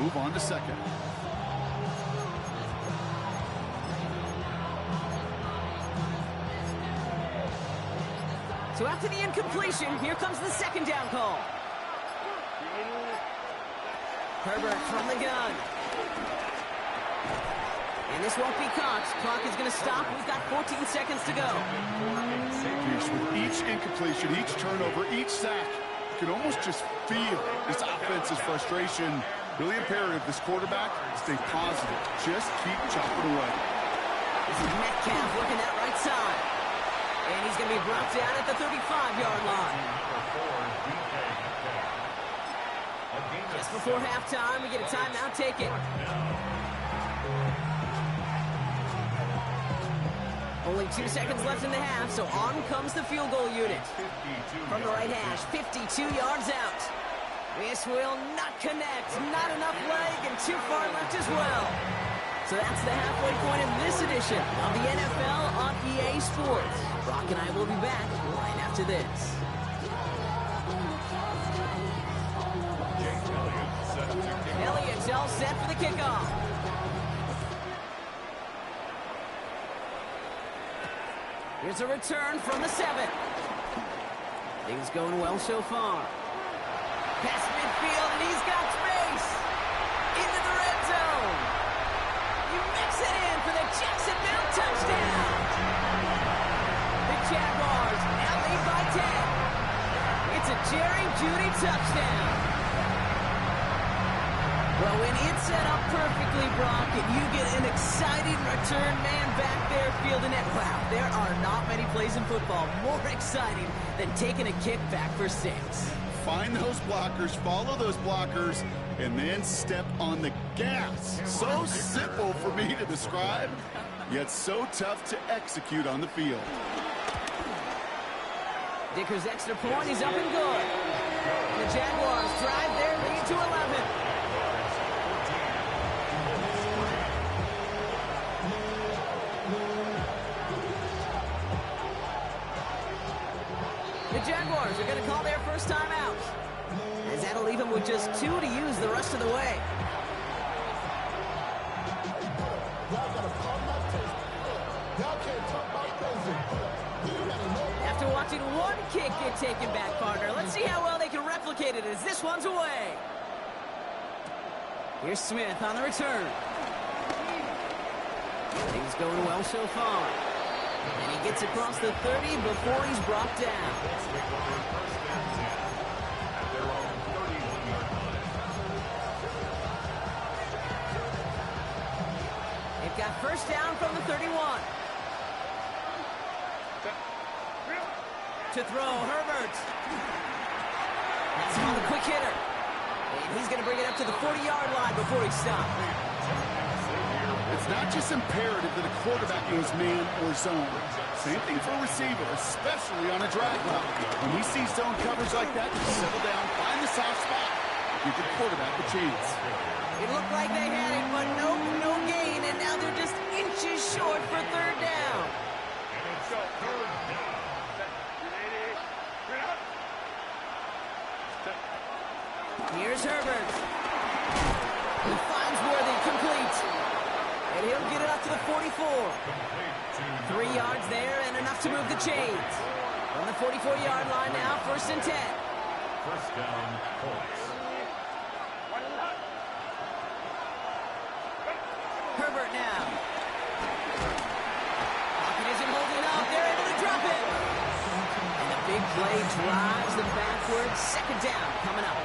move on to second. So after the incompletion, here comes the second down call. Herbert from the gun. And this won't be caught. Clock is going to stop. We've got 14 seconds to go. With each incompletion, each turnover, each sack, you can almost just feel this offense's frustration. Really imperative, this quarterback, stay positive. Just keep chopping away. This is Metcalf working that right side. And he's going to be brought down at the 35-yard line. Just before halftime, we get a timeout taken. Only 2 seconds left in the half, so on comes the field goal unit. From the right hash, 52 yards out. This will not connect. Not enough leg and too far left as well. So that's the halfway point of this edition of the NFL on EA Sports. Brock and I will be back right after this. Elliott's all set for the kickoff. Here's a return from the 7. Things going well so far. Past midfield, and he's got space. Into the red zone. You mix it in for the Jacksonville touchdown. The Jaguars now lead by 10. It's a Jerry Jeudy touchdown. Well, when it's set up perfectly, Brock, and you get an exciting return man back there fielding it, wow, there are not many plays in football more exciting than taking a kick back for 6. Find those blockers, follow those blockers, and then step on the gas. So simple for me to describe, yet so tough to execute on the field. Dicker's extra point is up and good. The Jaguars drive their lead to 11. The Jaguars are going to call their first time out, as that'll leave them with just 2 to use the rest of the way. After watching one kick get taken back, partner, let's see how well they can replicate it as this one's away. Here's Smith on the return. Things going well so far. And he gets across the 30 before he's brought down. They've got first down from the 31. To throw, Herbert. That's on the quick hitter. And he's going to bring it up to the 40-yard line before he stops. It's not just imperative that a quarterback knows man or zone. Same thing for a receiver, especially on a drag route. When he sees zone coverage like that, just settle down, find the soft spot, give the quarterback a chance. It looked like they had it, but no gain, and now they're just inches short for third down. Here's Herbert. He finds Worthy, complete. And he'll get it up to the 44. 3 yards there and enough to move the chains. On the 44-yard line now, 1st and 10. First down, Colts. Herbert now. Pocket isn't holding up. They're able to drop it. And the big play drives them backwards. 2nd down coming up.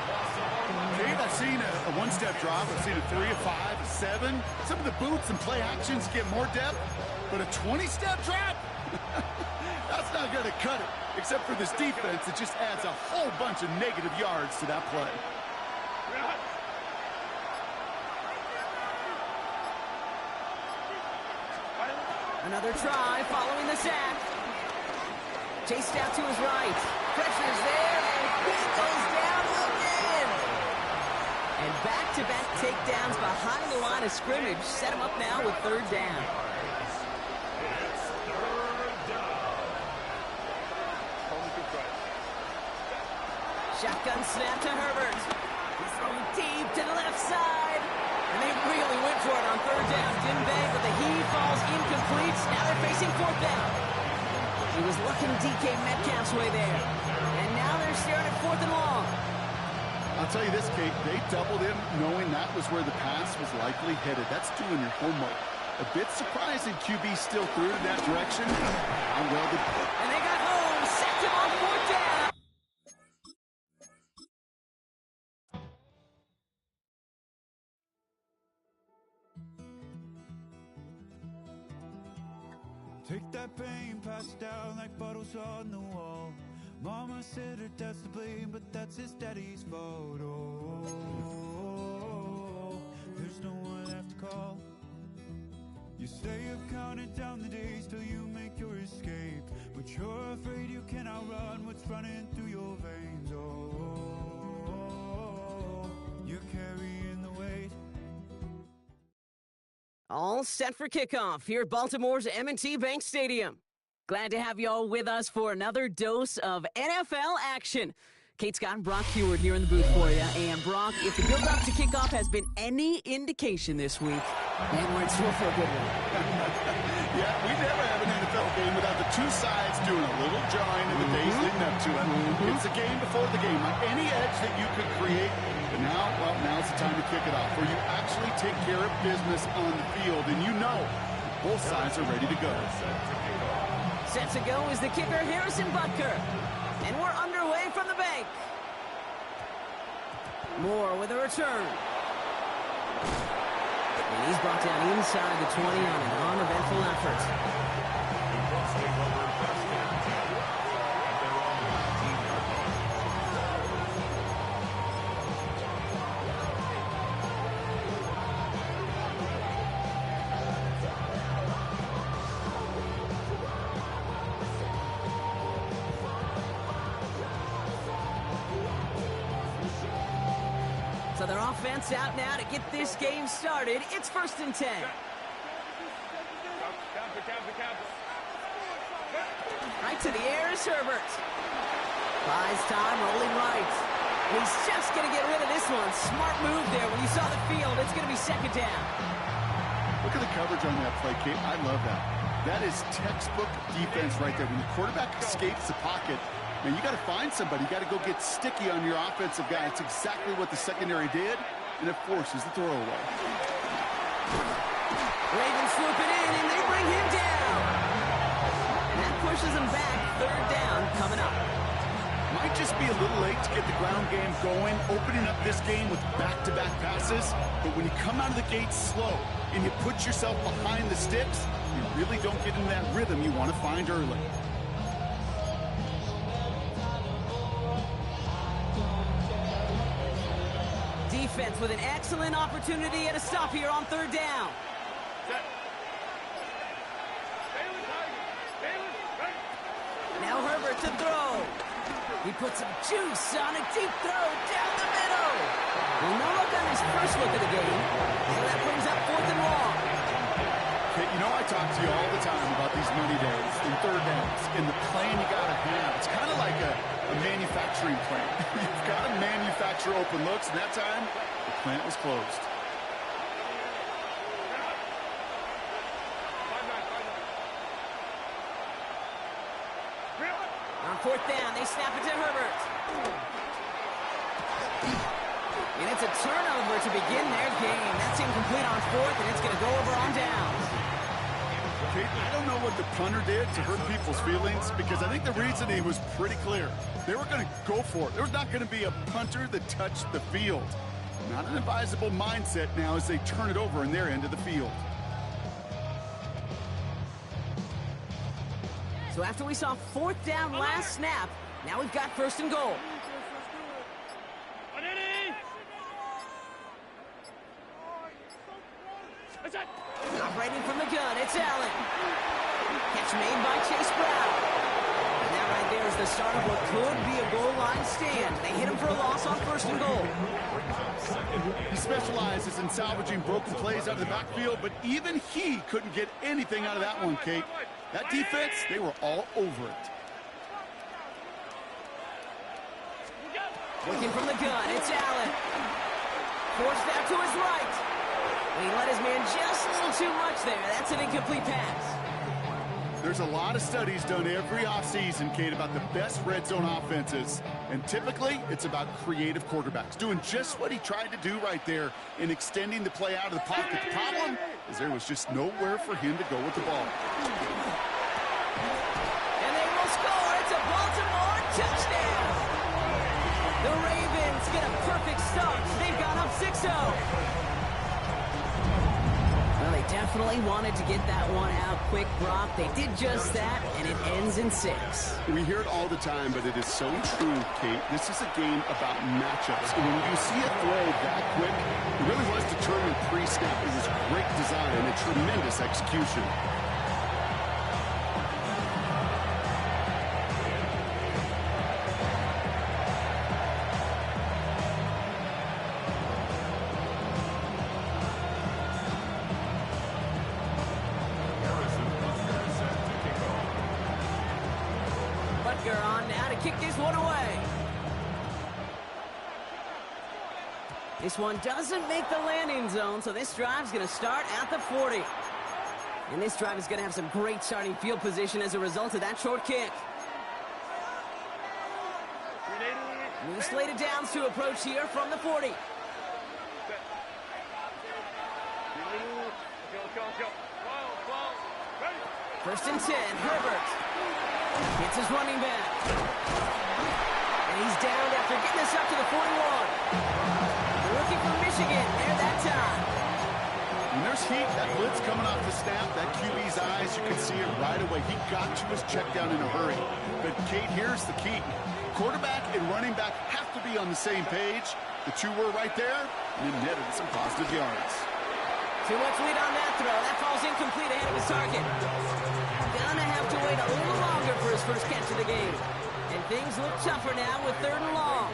Dave, I've seen a one-step drop. I've seen a 3, a 5, a 7. Some of the boots and play actions get more depth, but a 20-step drop? That's not going to cut it, except for this defense that just adds a whole bunch of negative yards to that play. Another try following the sack. Chased out to his right. Pressure's there, and he goes down again. And back-to-back takedowns behind the line of scrimmage set him up now with 3rd down. Shotgun snap to Herbert. He's throwing deep to the left side. third down, didn't they? But the heave falls incomplete. Now they're facing fourth down. He was looking DK Metcalf's way there. And now they're staring at fourth and long. I'll tell you this, Kate, they doubled him knowing that was where the pass was likely headed. That's doing your homework. A bit surprising QB still threw in that direction. I'm well to... And they got home, sacked him on fourth down. Take that pain, pass it down like bottles on the wall. Mama said her dad's to blame, but that's his daddy's fault. Oh, there's no one left to call. You stay up counting down the days till you make your escape, but you're afraid you can outrun what's running through your veins. Oh, you're carrying the weight. All set for kickoff here at Baltimore's M&T Bank Stadium. Glad to have you all with us for another dose of NFL action. Kate Scott and Brock Heward here in the booth for you. And Brock, if the build-up to kickoff has been any indication this week, man, we're in store for a good one. Yeah, we never have an NFL game without the two sides doing a little jawing in the days leading up to it. It's a game before the game. Any edge that you could create, but now, well, now's the time to kick it off, where you actually take care of business on the field, and you know both sides are ready to go. Set to go is the kicker, Harrison Butker. And we're underway from the bank. Moore with a return. And he's brought down inside the 20 on an uneventful effort. So their offense out now to get this game started. It's 1st and 10. Right to the air is Herbert. Buys time, rolling right. He's just going to get rid of this one. Smart move there. When you saw the field, it's going to be second down. Look at the coverage on that play, Kate. I love that. That is textbook defense right there. When the quarterback escapes the pocket, man, you got to find somebody. You got to go get sticky on your offensive guy. It's exactly what the secondary did, and it forces the throwaway. Ravens swoop it in, and they bring him down. And that pushes him back. Third down coming up. Might just be a little late to get the ground game going, opening up this game with back-to-back passes. But when you come out of the gate slow and you put yourself behind the sticks, you really don't get in that rhythm you want to find early. Defense with an excellent opportunity at a stop here on third down. Now Herbert to throw. He puts some juice on a deep throw down the middle. Well, no look on his first look of the game. So that brings up 4th and long. Okay, you know I talk to you all the time about these money days and third downs and the plan you got to have. It's kind of like a manufacturing plant. You've got to manufacture open looks, and that time, the plant was closed. On 4th down, they snap it to Herbert. And it's a turnover to begin their game. That's incomplete on 4th, and it's going to go over on downs. Okay, I don't know what the punter did to hurt people's feelings, because I think the reasoning was pretty clear. They were going to go for it. There's not going to be a punter that touched the field. Not an advisable mindset now as they turn it over in their end of the field. So after we saw 4th down last snap, now we've got 1st and goal. Operating from the gun, it's Allen. Catch made by Chase Brown. And that right there is the start of what could be a goal line stand. They hit him for a loss on 1st and goal. He specializes in salvaging broken plays out of the backfield, but even he couldn't get anything out of that one, Kate. That defense, they were all over it. Looking from the gun, it's Allen. Forced out to his right. He let his man just a little too much there. That's an incomplete pass. There's a lot of studies done every offseason, Kate, about the best red zone offenses. And typically, it's about creative quarterbacks, doing just what he tried to do right there in extending the play out of the pocket. The problem is there was just nowhere for him to go with the ball. And they will score. It's a Baltimore touchdown. The Ravens get a perfect start. They've gone up 6-0. Well, they definitely wanted to get that one out quick, Brock. They did just that, and it ends in 6. We hear it all the time, but it is so true, Kate. This is a game about matchups. And when you see a throw that quick, it really was determined pre-snap. It was great design and a tremendous execution. Butker on now to kick this one away. This one doesn't make the landing zone, so this drive's going to start at the 40. And this drive is going to have some great starting field position as a result of that short kick. New slated downs to approach here from the 40. First and 10, Herbert hits his running back. And he's down after getting this up to the 41. The rookie from Michigan there that time. When there's heat, that blitz coming off the snap, that QB's eyes, you can see it right away. He got to his check down in a hurry. But, Kate, here's the key. Quarterback and running back have to be on the same page. The two were right there, and it netted some positive yards. Too much lead on that throw. That falls incomplete ahead of his target. Gonna have to wait a little longer for his first catch of the game. And things look tougher now with 3rd and long.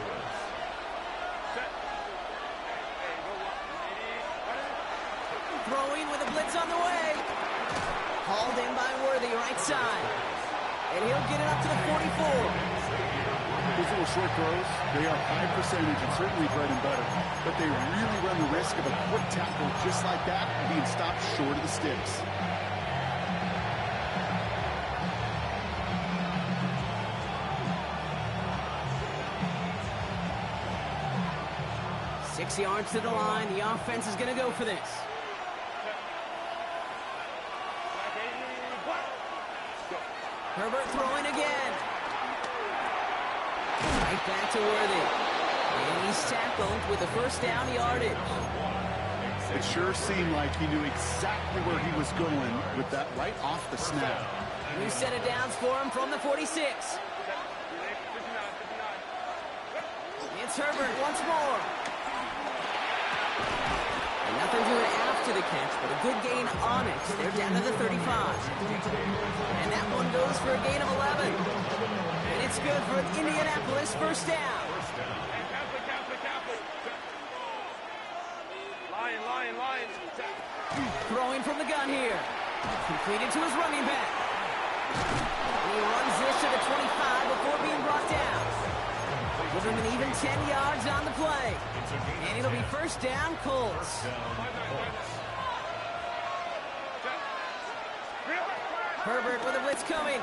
Throwing with a blitz on the way. Hauled in by Worthy, right side. And he'll get it up to the 44. Those little short throws, they are high percentage and certainly bread and butter. But they really run the risk of a quick tackle just like that being stopped short of the sticks. Six yards to the line. The offense is going to go for this. Herbert throwing again. Right back to Worthy. And he's tackled with the first down yardage. It sure seemed like he knew exactly where he was going with that right off the snap. New set of downs for him from the 46. It's Herbert once more. And nothing doing after the catch, but a good gain on it. They're down to the 35. And that one goes for a gain of 11. And it's good for Indianapolis first down. Throwing from the gun here. Completed to his running back. He runs this to the 25 before being brought down. Give him an even 10 yards on the play. And it'll be first down, Colts. Herbert with a blitz coming.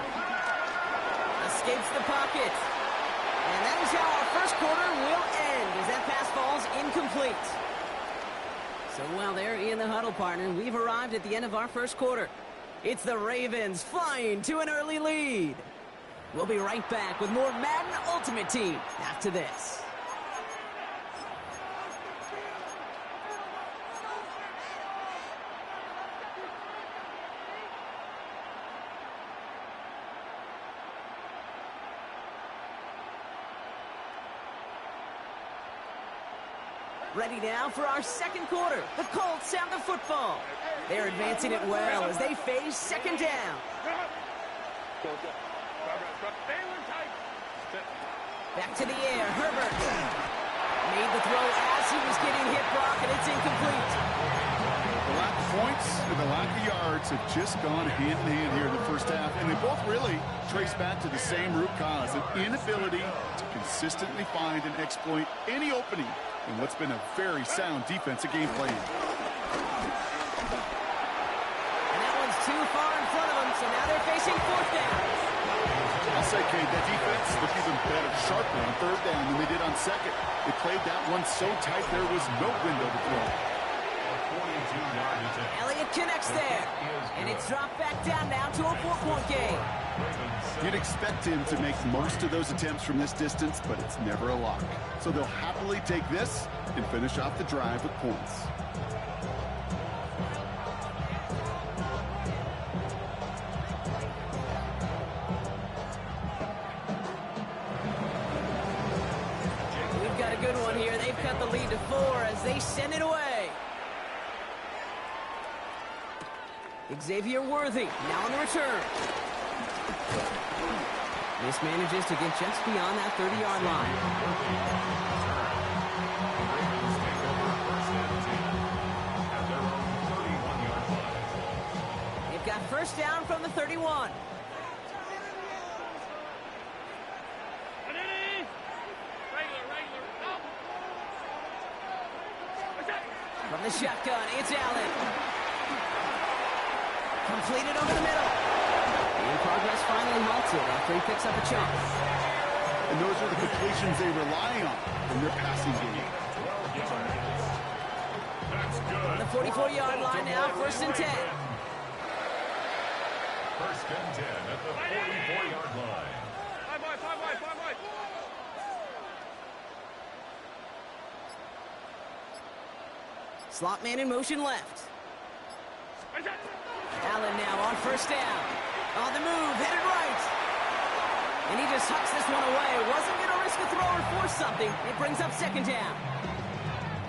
Escapes the pocket. And that is how our first quarter will end as that pass falls incomplete. So while they're in the huddle, partner, we've arrived at the end of our first quarter. It's the Ravens flying to an early lead. We'll be right back with more Madden Ultimate Team after this. Ready now for our second quarter. The Colts have the football. They're advancing it well as they face second down. Back to the air, Herbert. Made the throw as he was getting hit, Brock, and it's incomplete. The lack of points and the lack of yards have just gone hand in hand here in the first half, and they both really trace back to the same root cause, an inability to consistently find and exploit any opening in what's been a very sound defensive game plan. And that one's too far in front of them, so now they're facing fourth down. I'll say, Cade, that defense looked even better, sharper on third down than they did on second. They played that one so tight there was no window to throw. Elliott connects there. And it's dropped back down now to a 4-point game. You'd expect him to make most of those attempts from this distance, but it's never a lock. So they'll happily take this and finish off the drive with points. We've got a good one here. They've cut the lead to 4 as they send it away. Xavier Worthy now on the return. This manages to get just beyond that 30-yard line. They've got first down from the 31. From the shotgun, it's Allen. Completed over the middle. And progress finally halted after he picks up a chunk. And those are the completions they rely on in their passing game. On the 44-yard line now, first and 10. First and 10 at the 44-yard line. Slot man in motion left. Allen now on first down. On the move, headed right. And he just hucks this one away. Wasn't going to risk a throw or force something. It brings up second down.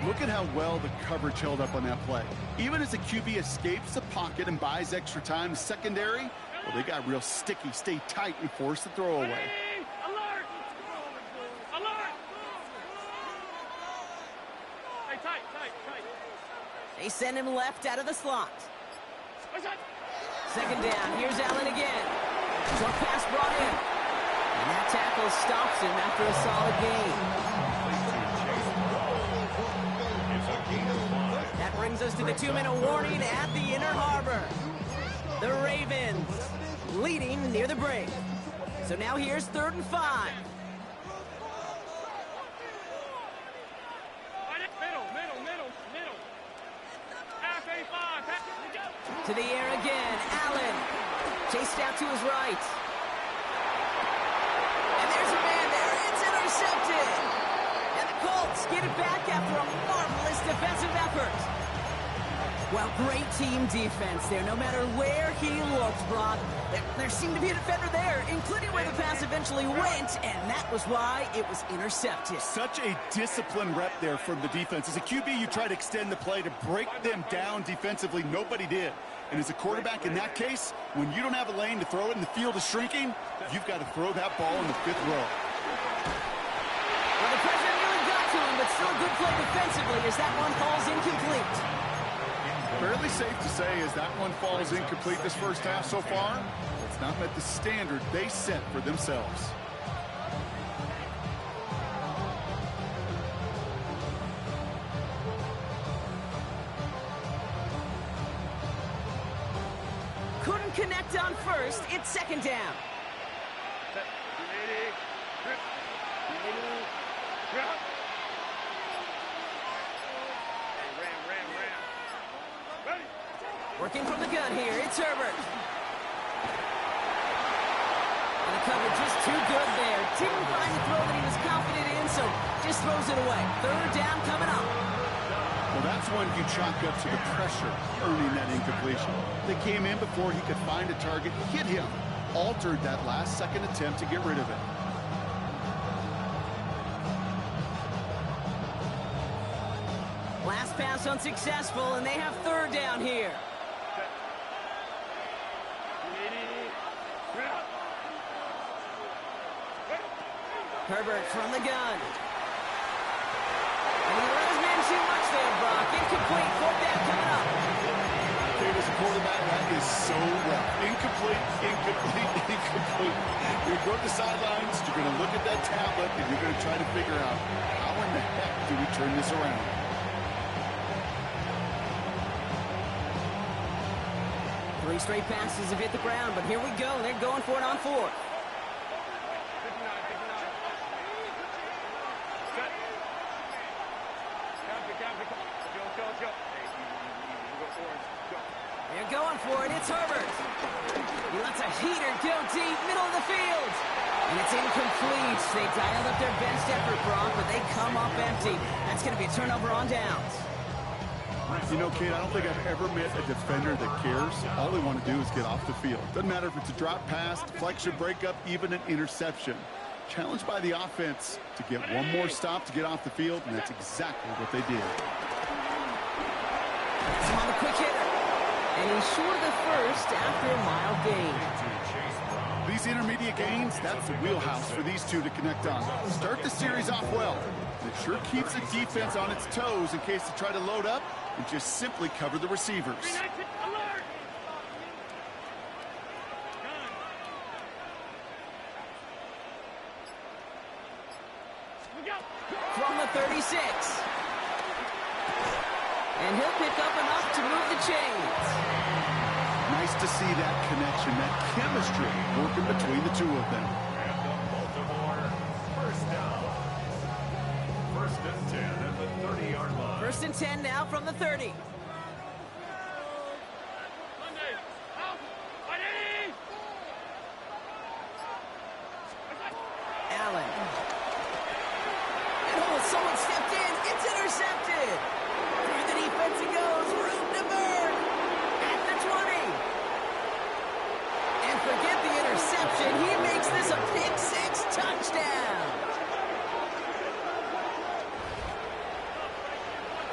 Look at how well the coverage held up on that play. Even as the QB escapes the pocket and buys extra time, secondary, well, they got real sticky, stay tight, and force the throw away. Alert! Alert! Hey, tight. They send him left out of the slot. Second down, here's Allen again. Short pass brought in. And that tackle stops him after a solid gain. That brings us to the 2-minute warning at the Inner Harbor. The Ravens leading near the break. So now here's 3rd and 5. Middle. Half A5. To the air again, Allen. Chased out to his right. And there's a man there. It's intercepted. And the Colts get it back after a marvelous defensive effort. Well, great team defense there. No matter where he looked, Brock, there seemed to be a defender there, including where the pass eventually went, and that was why it was intercepted. Such a disciplined rep there from the defense. As a QB, you try to extend the play to break them down defensively. Nobody did. And as a quarterback in that case, when you don't have a lane to throw it and the field is shrinking, you've got to throw that ball in the 5th row. Well, the pressure nearly got to him, but still a good play defensively as that one falls incomplete. Fairly safe to say as that one falls incomplete this first half so far, it's not met the standard they set for themselves. Couldn't connect on first. It's second down. Working from the gun here, it's Herbert. And the coverage just too good there. Didn't find the throw that he was confident in, so just throws it away. 3rd down coming up. Well, that's one you chalk up to the pressure, earning that incompletion. They came in before he could find a target, hit him, altered that last-second attempt to get rid of it. Last pass unsuccessful, and they have 3rd down here. Herbert from the gun. And he let his man too much there, Brock. Incomplete. 4th down coming up. Cade, as a quarterback, that is so rough. Incomplete. You're going to go to the sidelines, you're going to look at that tablet, and you're going to try to figure out how in the heck do we turn this around. 3 straight passes have hit the ground, but here we go. They're going for it on 4th. 59, 59. Set. Count it. Go. Hey, you go forward. Go. They're going for it. It's Herbert. He lets a heater go deep, middle of the field. And it's incomplete. They dialed up their best effort, Brock, but they come up empty. That's going to be a turnover on downs. You know, Kate, I don't think I've ever met a defender that cares. All they want to do is get off the field. Doesn't matter if it's a drop pass, deflection, breakup, even an interception. Challenged by the offense to get one more stop to get off the field, and that's exactly what they did. It's on the quick hitter. And he's short of the first after a mild gain. These intermediate gains, that's the wheelhouse for these two to connect on. Start the series off well. It sure keeps the defense on its toes in case they try to load up and just simply cover the receivers. Alert! From the 36. And he'll pick up enough to move the chains. Nice to see that connection, that chemistry working between the two of them. And the Baltimore first down. 1st and 10 at the 30-yard line. 1st and 10 now from the 30. Monday. Out. Ready. Allen. And oh, someone stepped in. It's intercepted. Through the defense he goes. Room to burn. At the 20. And forget the interception. He makes this a pick-6 touchdown.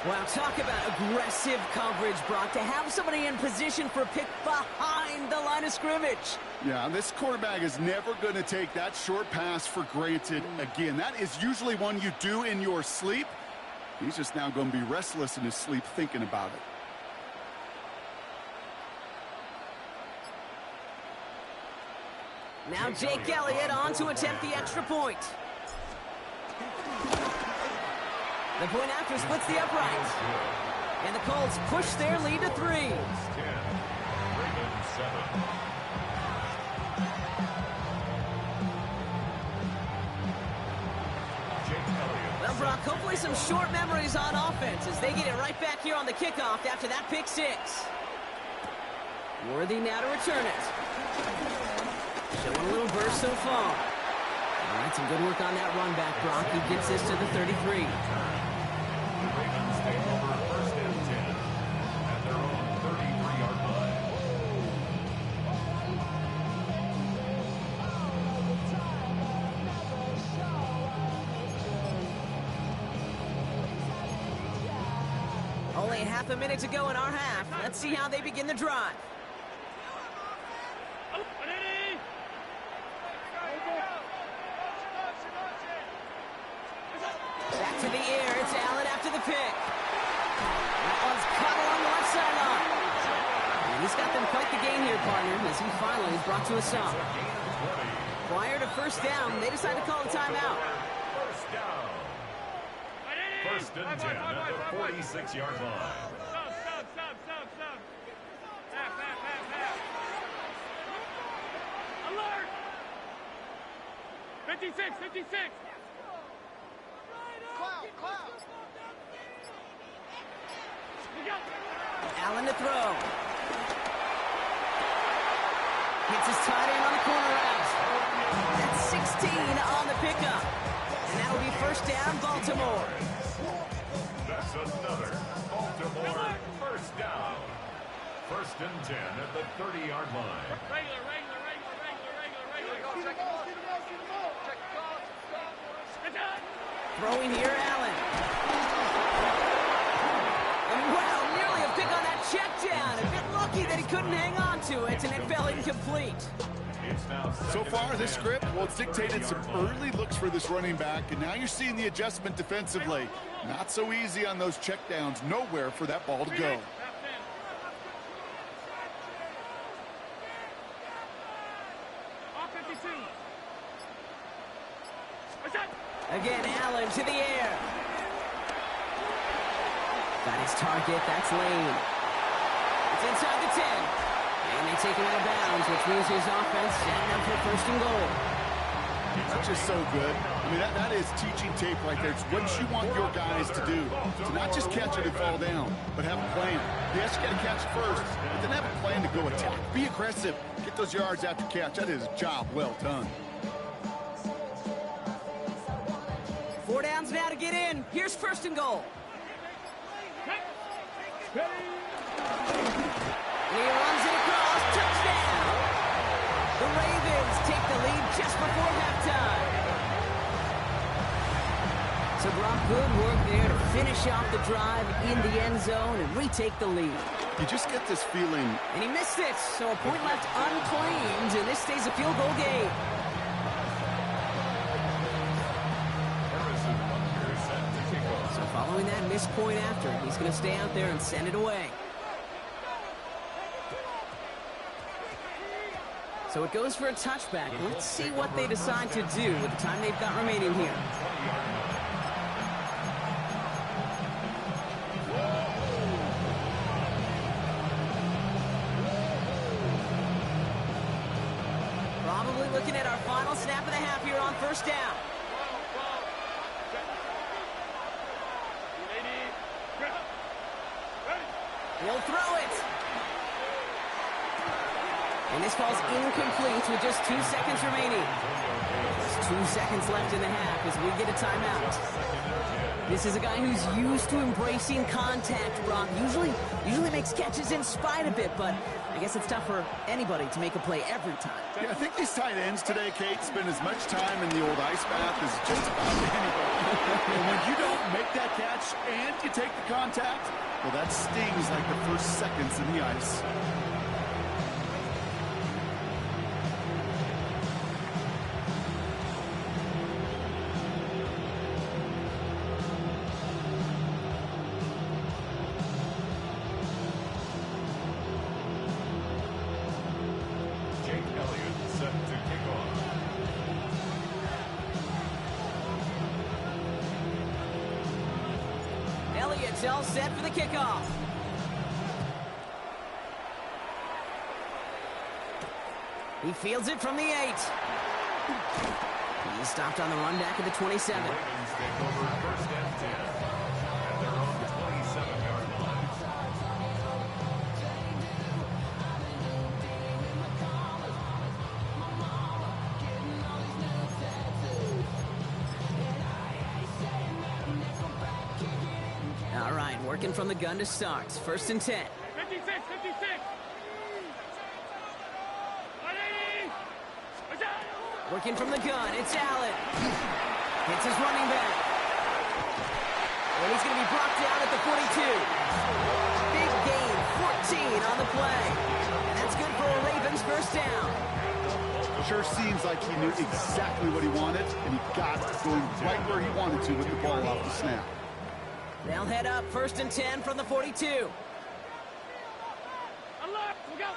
Wow, talk about aggressive coverage, Brock. To have somebody in position for a pick behind the line of scrimmage. Yeah, this quarterback is never going to take that short pass for granted again. That is usually one you do in your sleep. He's just now going to be restless in his sleep thinking about it. Now Jake Elliott on to attempt the extra point. The point after splits the uprights. And the Colts push their lead to 3. 10. Ravens 7. Jake Elliott. Well, Brock, hopefully some short memories on offense as they get it right back here on the kickoff after that pick-6. Worthy now to return it. Showing a little burst so far. All right, some good work on that run back, Brock. He gets this to the 33. Ravens take over 1st and 10 at their own 33-yard line. Only half a minute to go in our half. Let's see how they begin the drive. Ready. Back to the air. It's Allen after the pick. That one's caught along the left sideline. And he's got them quite the gain here, partner, as he finally is brought to a stop. Prior to first down, they decide to call a timeout. First down. 1st and 10 at the 46-yard line. Stop. Half. Alert. 56. Allen to throw. Hits his tight end on the corner route. That's 16 on the pickup. And that'll be first down, Baltimore. That's another Baltimore first down. 1st and 10 at the 30-yard line. Regular. Throwing here, Allen. And wow, nearly a pick on that check down. A bit lucky that he couldn't hang on to it, and it fell incomplete. It's now So far, this script, well, it's dictated some early looks for this running back, and now you're seeing the adjustment defensively. Not so easy on those checkdowns. Nowhere for that ball to go. Again, Allen to the air. Got his target. That's Lane. It's inside the 10. And they take him out of bounds, which means his offense setting up for first and goal. That's just so good. I mean, that is teaching tape right there. It's what you want your guys to do. To not just catch it and fall down, but have a plan. Yes, you got to catch first, but then have a plan to go attack. Be aggressive. Get those yards after catch. That is a job well done. 4 downs now to get in. Here's first and goal. And he runs it across. Touchdown. The Ravens take the lead just before halftime. So Brock, good work there to finish off the drive in the end zone and retake the lead. You just get this feeling. And he missed it, so a point left unclaimed, and this stays a field goal game. So following that missed point after, he's going to stay out there and send it away. So it goes for a touchback. Let's see what they decide to do with the time they've got remaining here. Probably looking at our final snap of the half here on first down. He'll throw it. And this falls incomplete with just 2 seconds remaining. There's 2 seconds left in the half as we get a timeout. This is a guy who's used to embracing contact, Brock. Usually makes catches in spite of it, but I guess it's tough for anybody to make a play every time. Yeah, I think these tight ends today, Kate, spend as much time in the old ice bath as just about anybody. And when you don't make that catch and you take the contact, well, that stings like the first seconds in the ice. Elliott's all set for the kickoff. He fields it from the 8. He's stopped on the run back at the 27. Ravens take over first and 10 at their own 27-yard line. All right, working from the gun to start. First and 10. 56, 56. Working from the gun, it's Allen. Hits his running back. And he's going to be brought down at the 42. Big gain, 14 on the play. And that's good for a Ravens first down. Sure seems like he knew exactly what he wanted, and he got it going right where he wanted to with the ball off the snap. They'll head up first and 10 from the 42. Unlock, we'll go.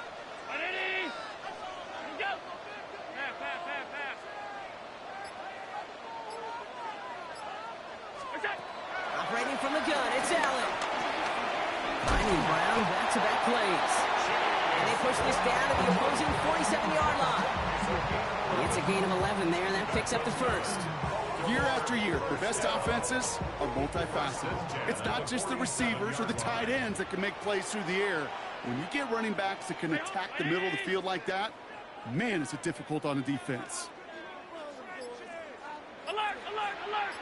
Ready? We'll go. Pass, pass, pass, pass. What's that? Operating from the gun, it's Allen. Finding Brown back-to-back plays. And they push this down to the opposing 47-yard line. It's a gain of 11 there, and that picks up the first. Year after year, the best offenses are multifaceted. It's not just the receivers or the tight ends that can make plays through the air. When you get running backs that can attack the middle of the field like that, man, is it difficult on the defense. Alert, alert, alert.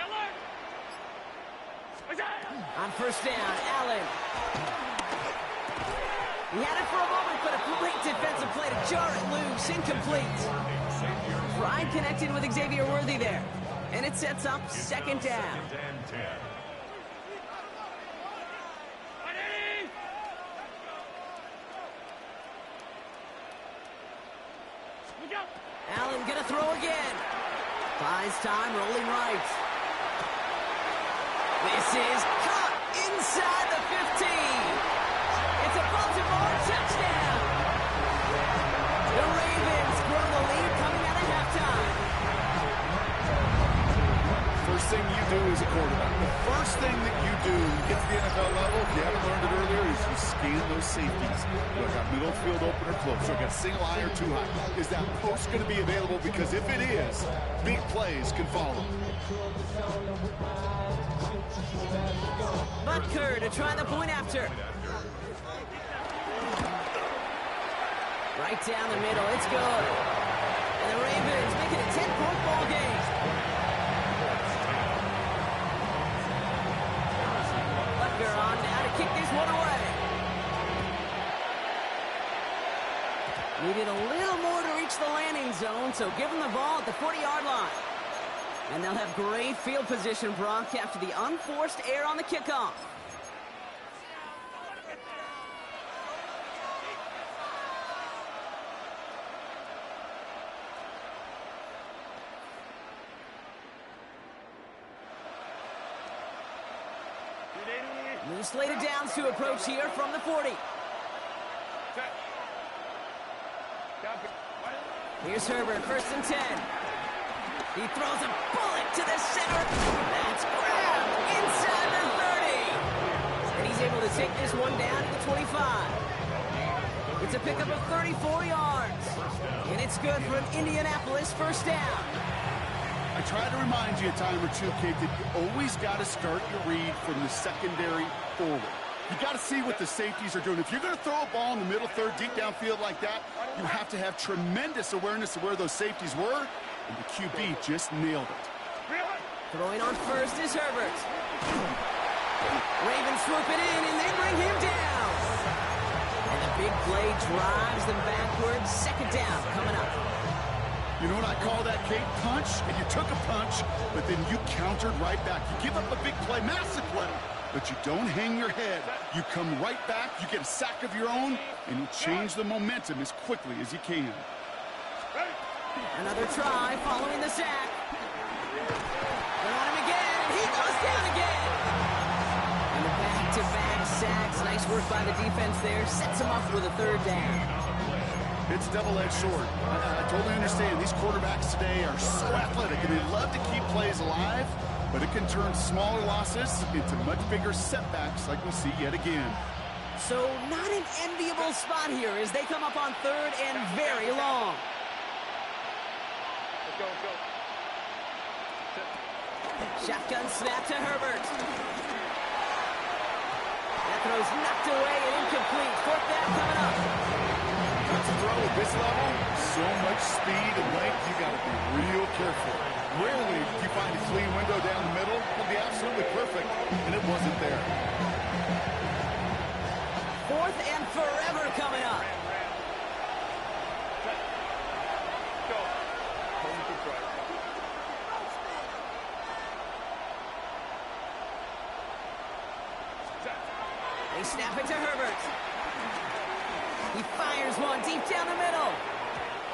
Alert. What's that? On first down, Allen. He had it for a moment, but a great defensive play to jar it loose. Incomplete. Pride connected with Xavier Worthy there. And it sets up second down. Second and 10. Ready? We go. Allen gonna throw again. Buys time, rolling right. This is caught inside the 15. It's a Baltimore touchdown. The Ravens grow the lead coming out of halftime. First thing you do as a quarterback, the first thing that you do when you get to the NFL level, if you haven't learned it earlier, is you scan those safeties. Do I got middle field open or close? Do I got single eye or too high? Is that post going to be available? Because if it is, big plays can follow. Butker to try the point after. Right down the middle, it's good. And the Ravens make it a 10-point ball game. Butker on now to kick this one away. Needed a little more to reach the landing zone, so give them the ball at the 40-yard line. And they'll have great field position, Brock, after the unforced error on the kickoff. New slated downs to approach here from the 40. Here's Herbert, 1st and 10. He throws a bullet to the center. That's grabbed inside the 30. And he's able to take this one down to the 25. It's a pickup of 34 yards. And it's good for an Indianapolis 1st down. I try to remind you a time or two, Kate, that you always got to start your read from the secondary forward. You got to see what the safeties are doing. If you're going to throw a ball in the middle third, deep downfield like that, you have to have tremendous awareness of where those safeties were, and the QB just nailed it. Throwing on 1st is Herbert. Ravens swoop it in, and they bring him down. And the big play drives them backwards. 2nd down coming up. You know what I call that, Kate? Punch, and you took a punch, but then you countered right back. You give up a big play, massive play, but you don't hang your head. You come right back, you get a sack of your own, and you change the momentum as quickly as you can. Another try following the sack. They're on him again, and he goes down again. And the back-to-back sacks. Nice work by the defense there. Sets him up with a 3rd down. It's double-edged sword. I totally understand. These quarterbacks today are so athletic, and they love to keep plays alive, but it can turn smaller losses into much bigger setbacks like we see yet again. So not an enviable spot here as they come up on 3rd and very long. Let's go. Shotgun snap to Herbert. That throw's knocked away and incomplete. 4th down coming up. To throw at this level, so much speed and length, you got to be real careful. Rarely do you find a clean window down the middle. It would be absolutely perfect, and it wasn't there. 4th and forever coming up. They snap it to Herbert. He fires one deep down the middle.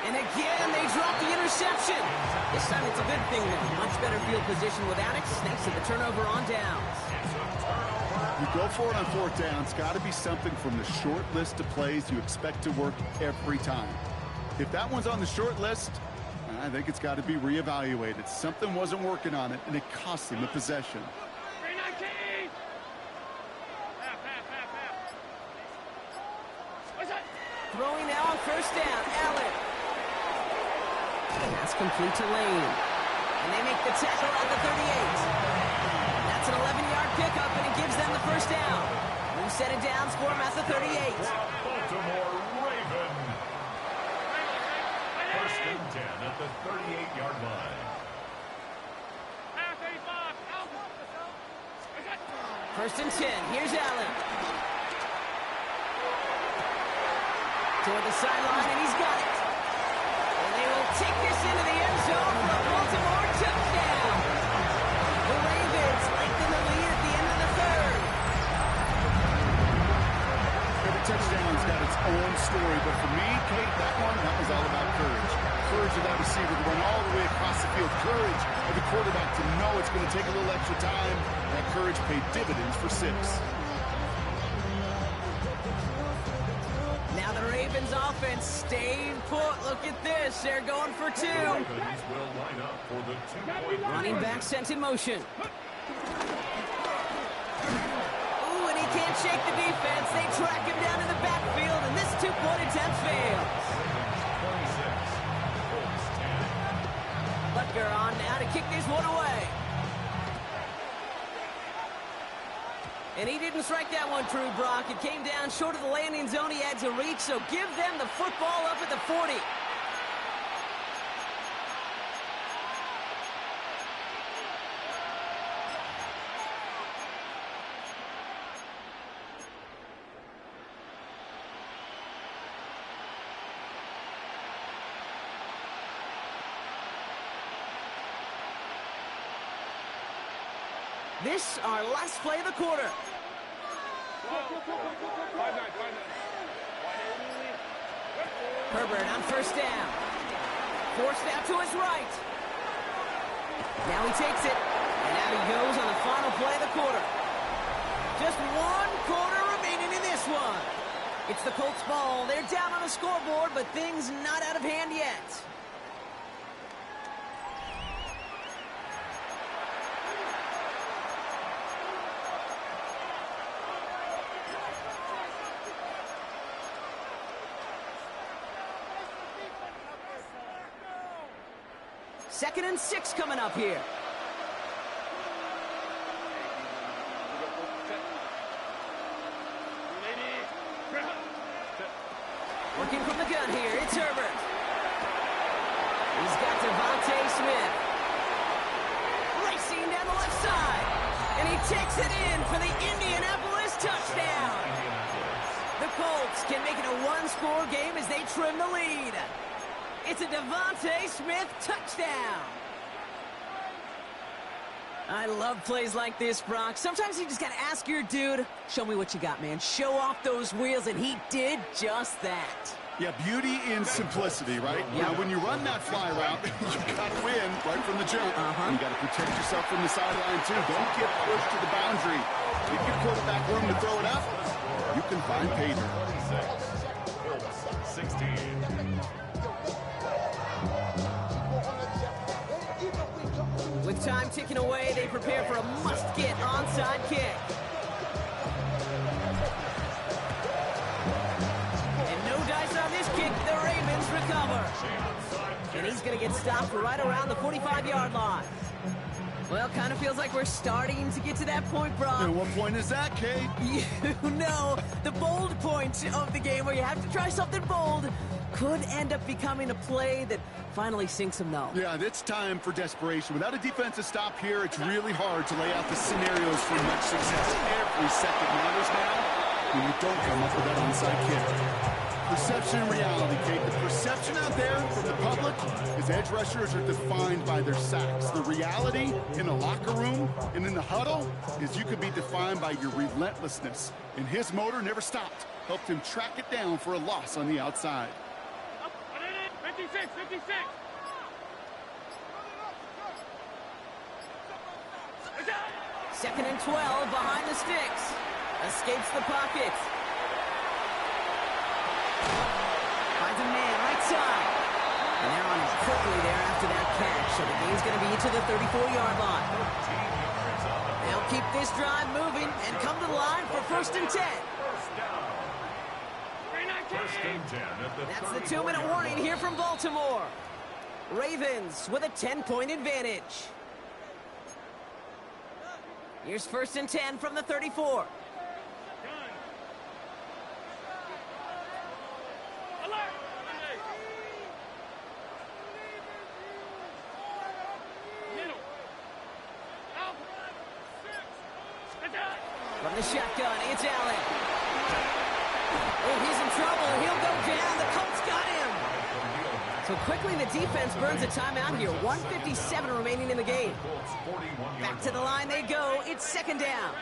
And again, they drop the interception. This time it's a good thing, though. Much better field position without it. Snakes at the turnover on downs. You go for it on 4th down. It's got to be something from the short list of plays you expect to work every time. If that one's on the short list, I think it's got to be reevaluated. Something wasn't working on it, and it cost him a possession. Throwing now on 1st down, Allen. Pass complete to Lane. And they make the tackle at the 38. That's an 11-yard pickup, and it gives them the 1st down. New set of downs for them at the 38. Baltimore Raven. 1st and 10 at the 38-yard line. 1st and 10. Here's Allen. Toward the sideline, and he's got it. And they will take this into the end zone for a Baltimore touchdown. The Ravens lengthen the lead at the end of the 3rd. Every touchdown's got its own story, but for me, Kate, that was all about courage. Courage of that receiver to run all the way across the field. Courage of the quarterback to know it's going to take a little extra time. That courage paid dividends for 6. Now the Ravens offense staying put. Look at this. They're going for 2. Ravens will line up for the 2-point Running back sent in motion. Ooh, and he can't shake the defense. They track him down in the backfield, and this two-point attempt fails. 26, Butker on now to kick this one away. And he didn't strike that one true, Brock. It came down short of the landing zone he had to reach, so give them the football up at the 40. This, our last play of the quarter. Herbert on first down. Forced out to his right. Now he takes it. And out he goes on the final play of the quarter. Just one quarter remaining in this one. It's the Colts ball. They're down on the scoreboard, but things not out of hand yet. Second and 6 coming up here. Working from the gun here, it's Herbert. He's got Devontae Smith. Racing down the left side. And he takes it in for the Indianapolis touchdown. The Colts can make it a one-score game as they trim the lead. It's a Devontae Smith touchdown. I love plays like this, Brock. Sometimes you just got to ask your dude, show me what you got, man. Show off those wheels, and he did just that. Yeah, beauty in simplicity, right? Yeah. Now, when you run that fly route, you got to win right from the jump. You got to protect yourself from the sideline, too. Don't get pushed to the boundary. Give your quarterback room to throw it up. You can find pay dirt. 16. With time ticking away, they prepare for a must-get onside kick. And no dice on this kick. The Ravens recover. And he's going to get stopped right around the 45-yard line. Well, kind of feels like we're starting to get to that point, Brock. And what point is that, Kate? You know, the bold point of the game where you have to try something bold could end up becoming a play that finally sinks him, though. Yeah, it's time for desperation. Without a defensive stop here, it's really hard to lay out the scenarios for much success. Every second matters now when you don't come up with that onside kick. Perception and reality, Kate. The perception out there from the public is edge rushers are defined by their sacks. The reality in the locker room and in the huddle is you could be defined by your relentlessness. And his motor never stopped. Helped him track it down for a loss on the outside. 56, 56. Second and 12 behind the sticks. Escapes the pocket. Finds a man right side. And they're on him quickly there after that catch. So the game's going to be to the 34-yard line. They'll keep this drive moving and come to the line for first and 10. First and 10 at the That's the 2-minute warning here from Baltimore. Ravens with a 10-point advantage. Here's first and 10 from the 34. From the shotgun, it's Allen. Oh, he's in trouble. He'll go down. The Colts got him. So quickly the defense burns a timeout here. 1:57 remaining in the game. Back to the line they go. It's second down.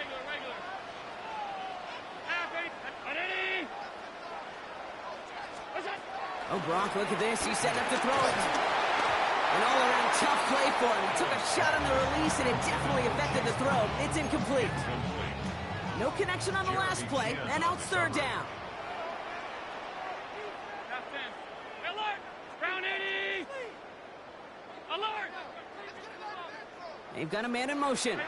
Oh, Brock, look at this. He's setting up to throw it. An all-around tough play for him. He took a shot on the release, and it definitely affected the throw. It's incomplete. No connection on the last play, and now it's third down. Alert! Round 80! Alert! They've got a man in motion.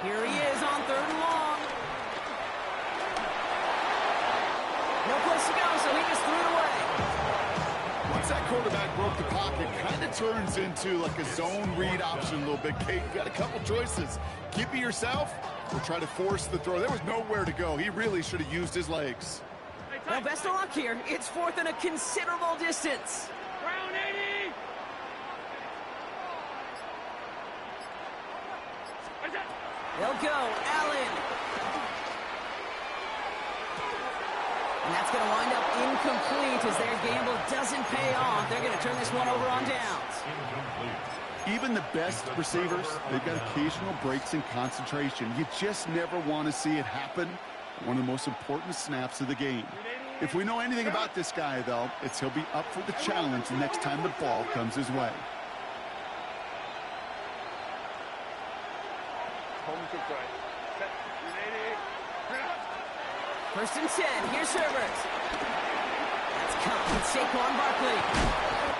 Here he is on 3rd and long. No place to go, so he just threw it away. Once that quarterback broke the pocket, kind of turns into like a zone read option a little bit. Kate, you got a couple choices. Keep it yourself or try to force the throw. There was nowhere to go. He really should have used his legs. Well, best of luck here. It's 4th and a considerable distance. Brown 80. They'll go. Allen. And that's going to wind up incomplete as their gamble doesn't pay off. They're going to turn this one over on downs. Even the best receivers, they've got occasional breaks in concentration. You just never want to see it happen. One of the most important snaps of the game. If we know anything about this guy, though, it's he'll be up for the challenge the next time the ball comes his way. First and 10. Here's Herbert. That's caught with Saquon Barkley.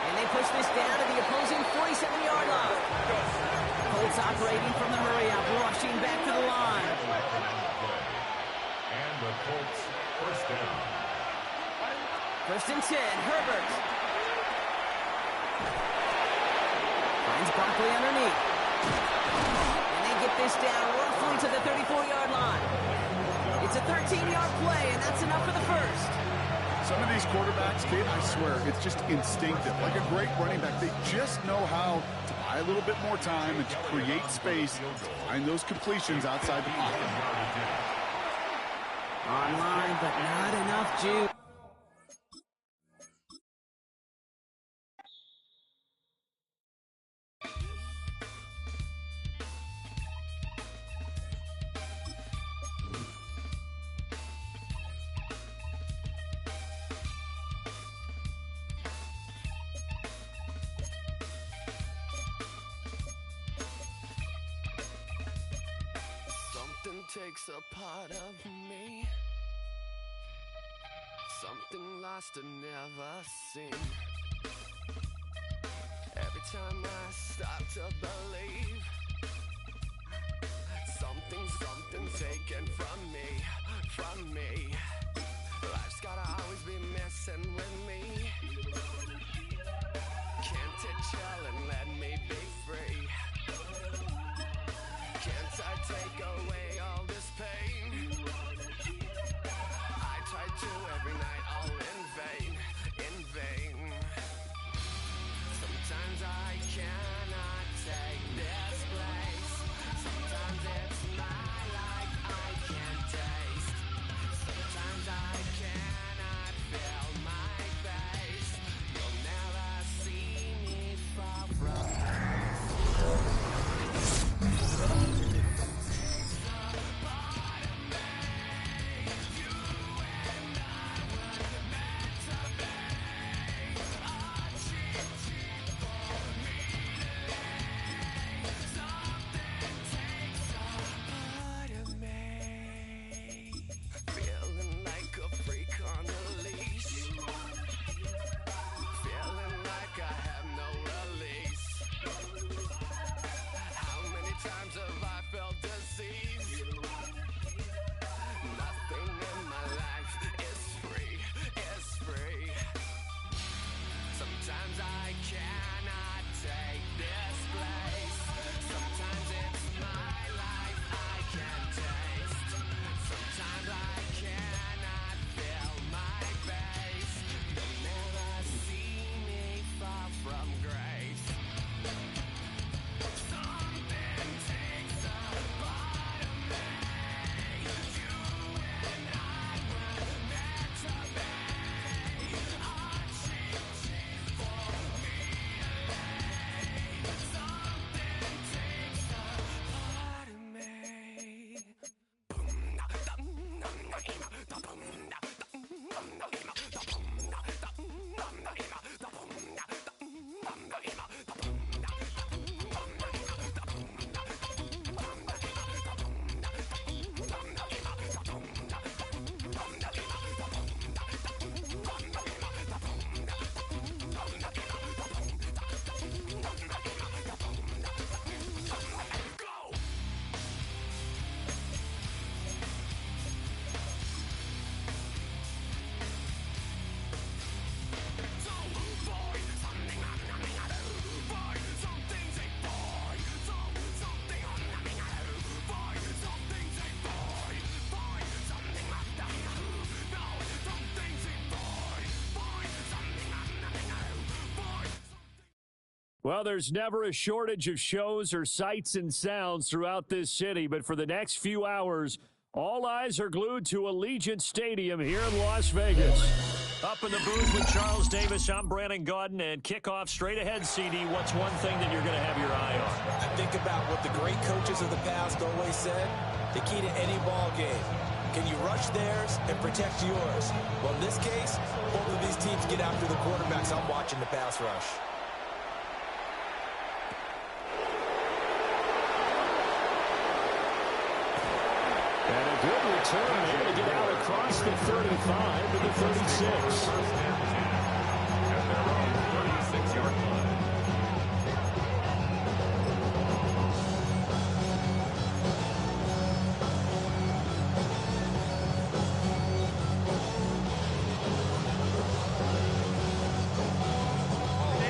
And they push this down to the opposing 47-yard line. Colts operating from the hurry-up, rushing back to the line. And the Colts first down. First and 10. Herbert. Finds Barkley underneath. And they get this down roughly to the 34-yard line. It's a 13-yard play, and that's enough for the first. Some of these quarterbacks, Kate, I swear, it's just instinctive. Like a great running back, they just know how to buy a little bit more time and to create space to find those completions outside the pocket. Online, but not enough juice. Takes a part of me, something lost and never seen. Every time I start to believe, something taken from me. Life's gotta always be messing with me. Can't it chill and let me be free? Can't I take away all this pain? I try to every night, all in vain. Sometimes I cannot take this place. Sometimes it's my life I can't taste. Sometimes I cannot feel my face. You'll never see me far from Well, there's never a shortage of shows or sights and sounds throughout this city, but for the next few hours, all eyes are glued to Allegiant Stadium here in Las Vegas. Up in the booth with Charles Davis, I'm Brandon Gaudin, and kickoff straight ahead, CD. What's one thing that you're going to have your eye on? I think about what the great coaches of the past always said. The key to any ball game. Can you rush theirs and protect yours? Well, in this case, both of these teams get after the quarterbacks. I'm watching the pass rush. And a good return there to get out across the 35 to the 36. At their own 36-yard line.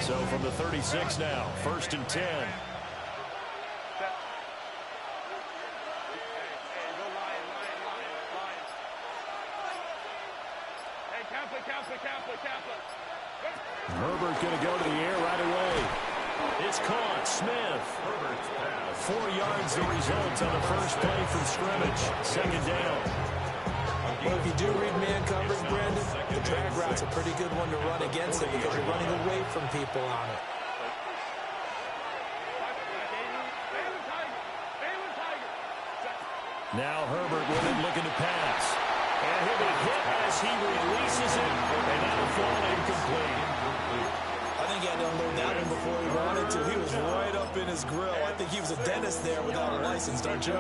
So from the 36 now, 1st and 10. Herbert going to go to the air right away. It's caught. Smith. 4 yards the result on the first play from scrimmage. 2nd down. Well, if you do read man coverage, Brandon, the drag route's a pretty good one to run against it because you're running away from people on it. Now Herbert with it looking to pass. And he'll be hit as he releases it, and that'll fall incomplete. I think he had to unload that one before he wanted to. He was right up in his grill. I think he was a dentist there without a license, don't you?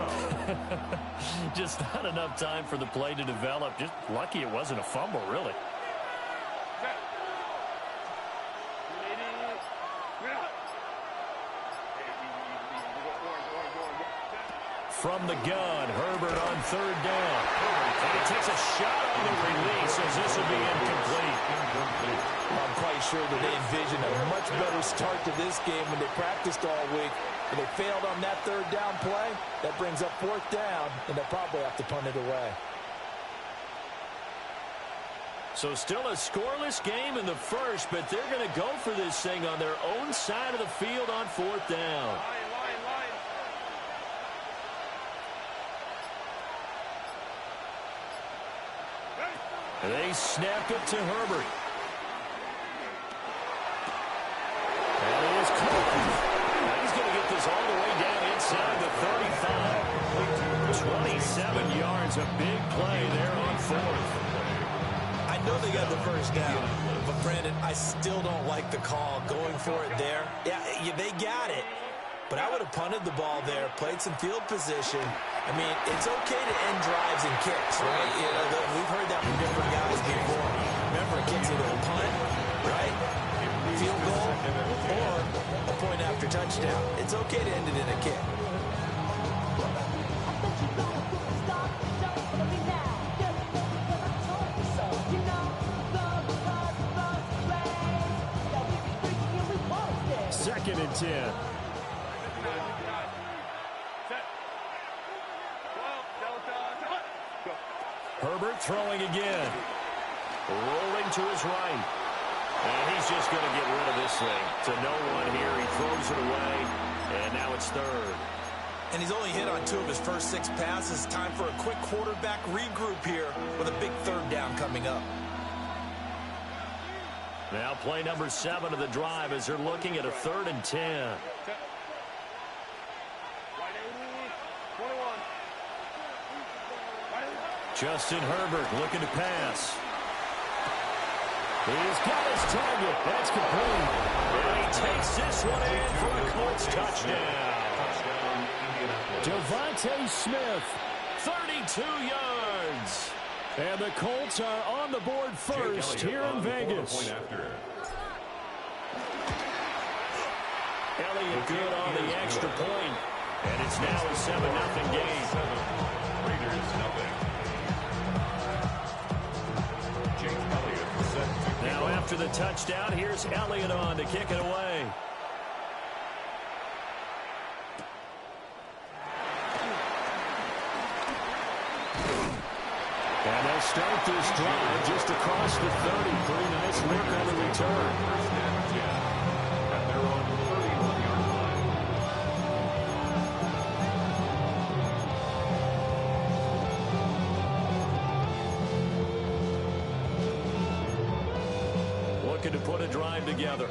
Just not enough time for the play to develop. Just lucky it wasn't a fumble, really. From the gun, Herbert on 3rd down. And he takes a shot on the release as this will be incomplete. I'm quite sure that they envisioned a much better start to this game when they practiced all week. When they failed on that 3rd down play, that brings up 4th down, and they'll probably have to punt it away. So still a scoreless game in the first, but they're going to go for this thing on their own side of the field on 4th down. They snap it to Herbert. And it is caught. He's going to get this all the way down inside the 35. 27 yards, a big play there on 4th. I know they got the first down, but Brandon, I still don't like the call going for it there. Yeah, they got it. But I would have punted the ball there, played some field position. I mean, it's okay to end drives and kicks, right? You know, we've heard that from different guys before. Remember, a kick's either a punt, right? Field goal, or a point after touchdown. It's okay to end it in a kick. Second and 10. Herbert throwing again. Rolling to his right. And he's just going to get rid of this thing to no one here. He throws it away, and now it's 3rd. And he's only hit on 2 of his first 6 passes. Time for a quick quarterback regroup here with a big 3rd down coming up. Now play number 7 of the drive as they're looking at a 3rd and 10. Justin Herbert looking to pass. He's got his target. That's complete. And he takes this one in for a Colts touchdown. Devontae Smith, 32 yards. And the Colts are on the board first here in Vegas. Elliott good on the extra point. And it's now a 7-0 game. Raiders nothing. Now after the touchdown, here's Elliott on to kick it away. And they'll start this drive just across the 30. Pretty nice look on the return. At their own 39. looking to put a drive together.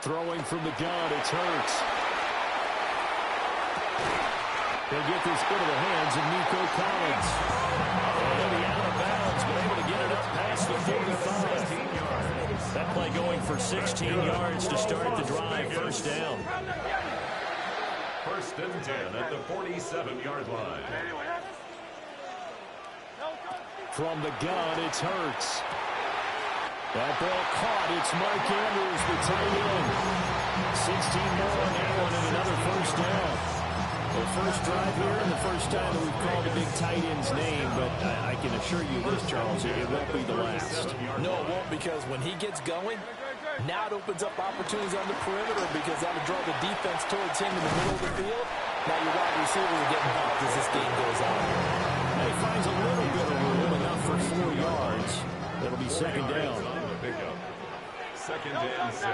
Throwing from the gun, it's Hurts. They'll get this into the hands of Nico Collins. He'll be out of bounds, but able to get it up past the 45. That play going for 16 yards to start the drive. First down. First and 10 at the 47-yard line. From the gun, it's Hurts. That ball caught. It's Mark Andrews, the tight end. 16 more on that one and another first down. The first drive here and the first time that we've called a big tight end's name, but I can assure you this, Charles, it won't be the last. No, it won't, because when he gets going, now it opens up opportunities on the perimeter because that would draw the defense towards him in the middle of the field. Now your wide receivers are getting helped as this game goes on. And he finds a little bit of room, enough for 4 yards. That'll be second down. Second and 6.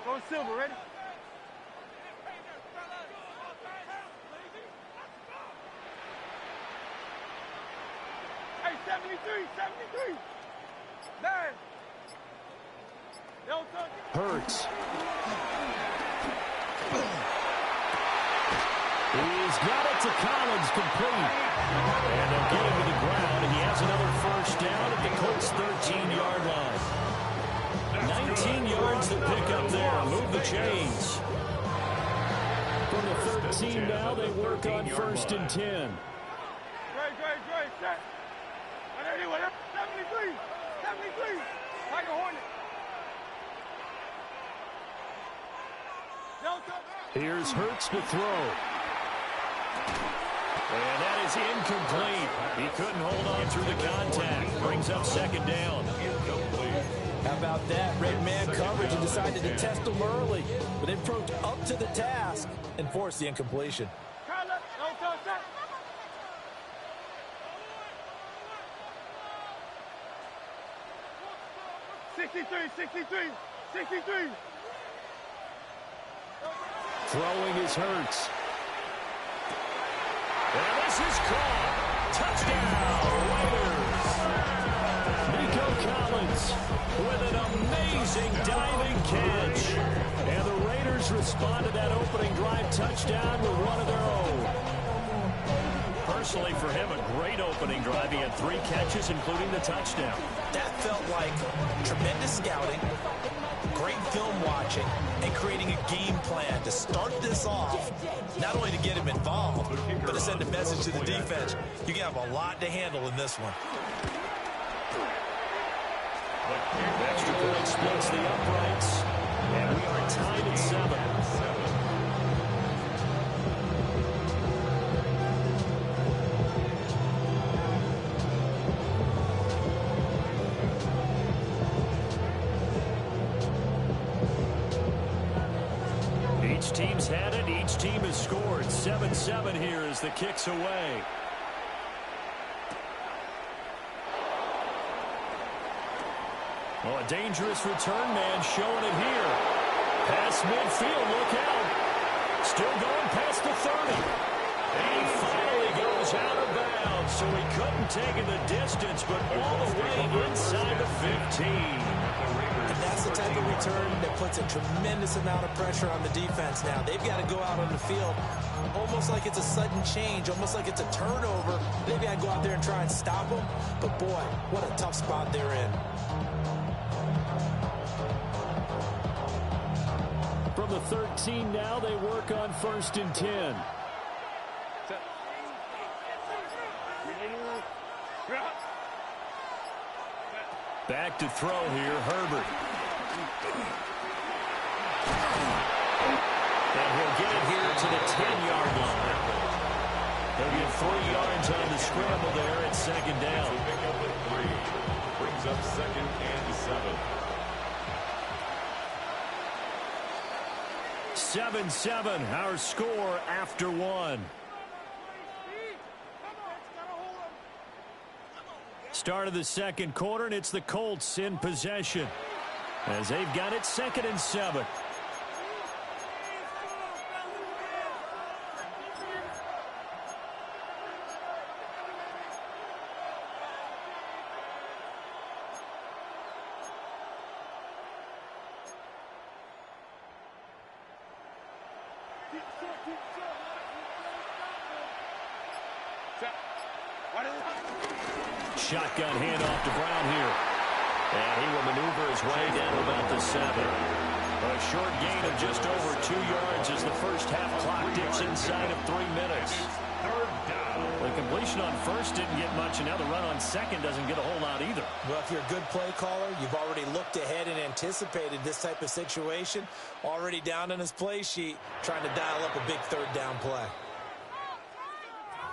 Go Silver, ready? Hey, 73. 9. Hurts. He's got it to Collins, complete. And they'll get him to the ground, and he has another first down at the Colts' 13-yard line. 19 yards to pick up there. Move the chains. From the 13 now, they work on first and 10. Great. Set. 73. Tiger Hornet. Here's Hurts to throw. And that is incomplete. He couldn't hold on through the contact. Brings up second down. How about that? Red man coverage and decided to test him early. But it proved up to the task and forced the incompletion. 63. Throwing is Hurts. And this is caught. Touchdown, Raiders. Nico Collins with an amazing diving catch. And the Raiders respond to that opening drive touchdown with one of their own. Personally, for him, a great opening drive. He had 3 catches, including the touchdown. That felt like tremendous scouting, great film watching, and creating a game plan to start this off, not only to get him involved, but to send a message to the defense. You can have a lot to handle in this one. Extra point splits the uprights, and we are tied at 7. Each team's had it. Each team has scored. 7-7 here as the kick's away. Oh, a dangerous return man showing it here. Past midfield, look out. Still going past the 30. And he finally goes out of bounds, so he couldn't take it the distance, but all the way inside the 15. And that's the type of return that puts a tremendous amount of pressure on the defense now. They've got to go out on the field almost like it's a sudden change, almost like it's a turnover. They've got to go out there and try and stop them. But, boy, what a tough spot they're in. From the 13 now, they work on first and 10. Back to throw here, Herbert. And he'll get it here to the 10-yard line. They'll get 3 yards on the scramble there at second down. Pick up at 3. Brings up second and 7. 7-7, our score after 1. Start of the second quarter, and it's the Colts in possession as they've got it 2nd and 7. Shotgun handoff to Brown here. And he will maneuver his way down to about the 7. A short gain of just over 2 yards as the first half clock dips inside of 3 minutes. The completion on first didn't get much, and now the run on second doesn't get a whole lot either. Well, if you're a good play caller, you've already looked ahead and anticipated this type of situation. Already down on his play sheet, trying to dial up a big third down play.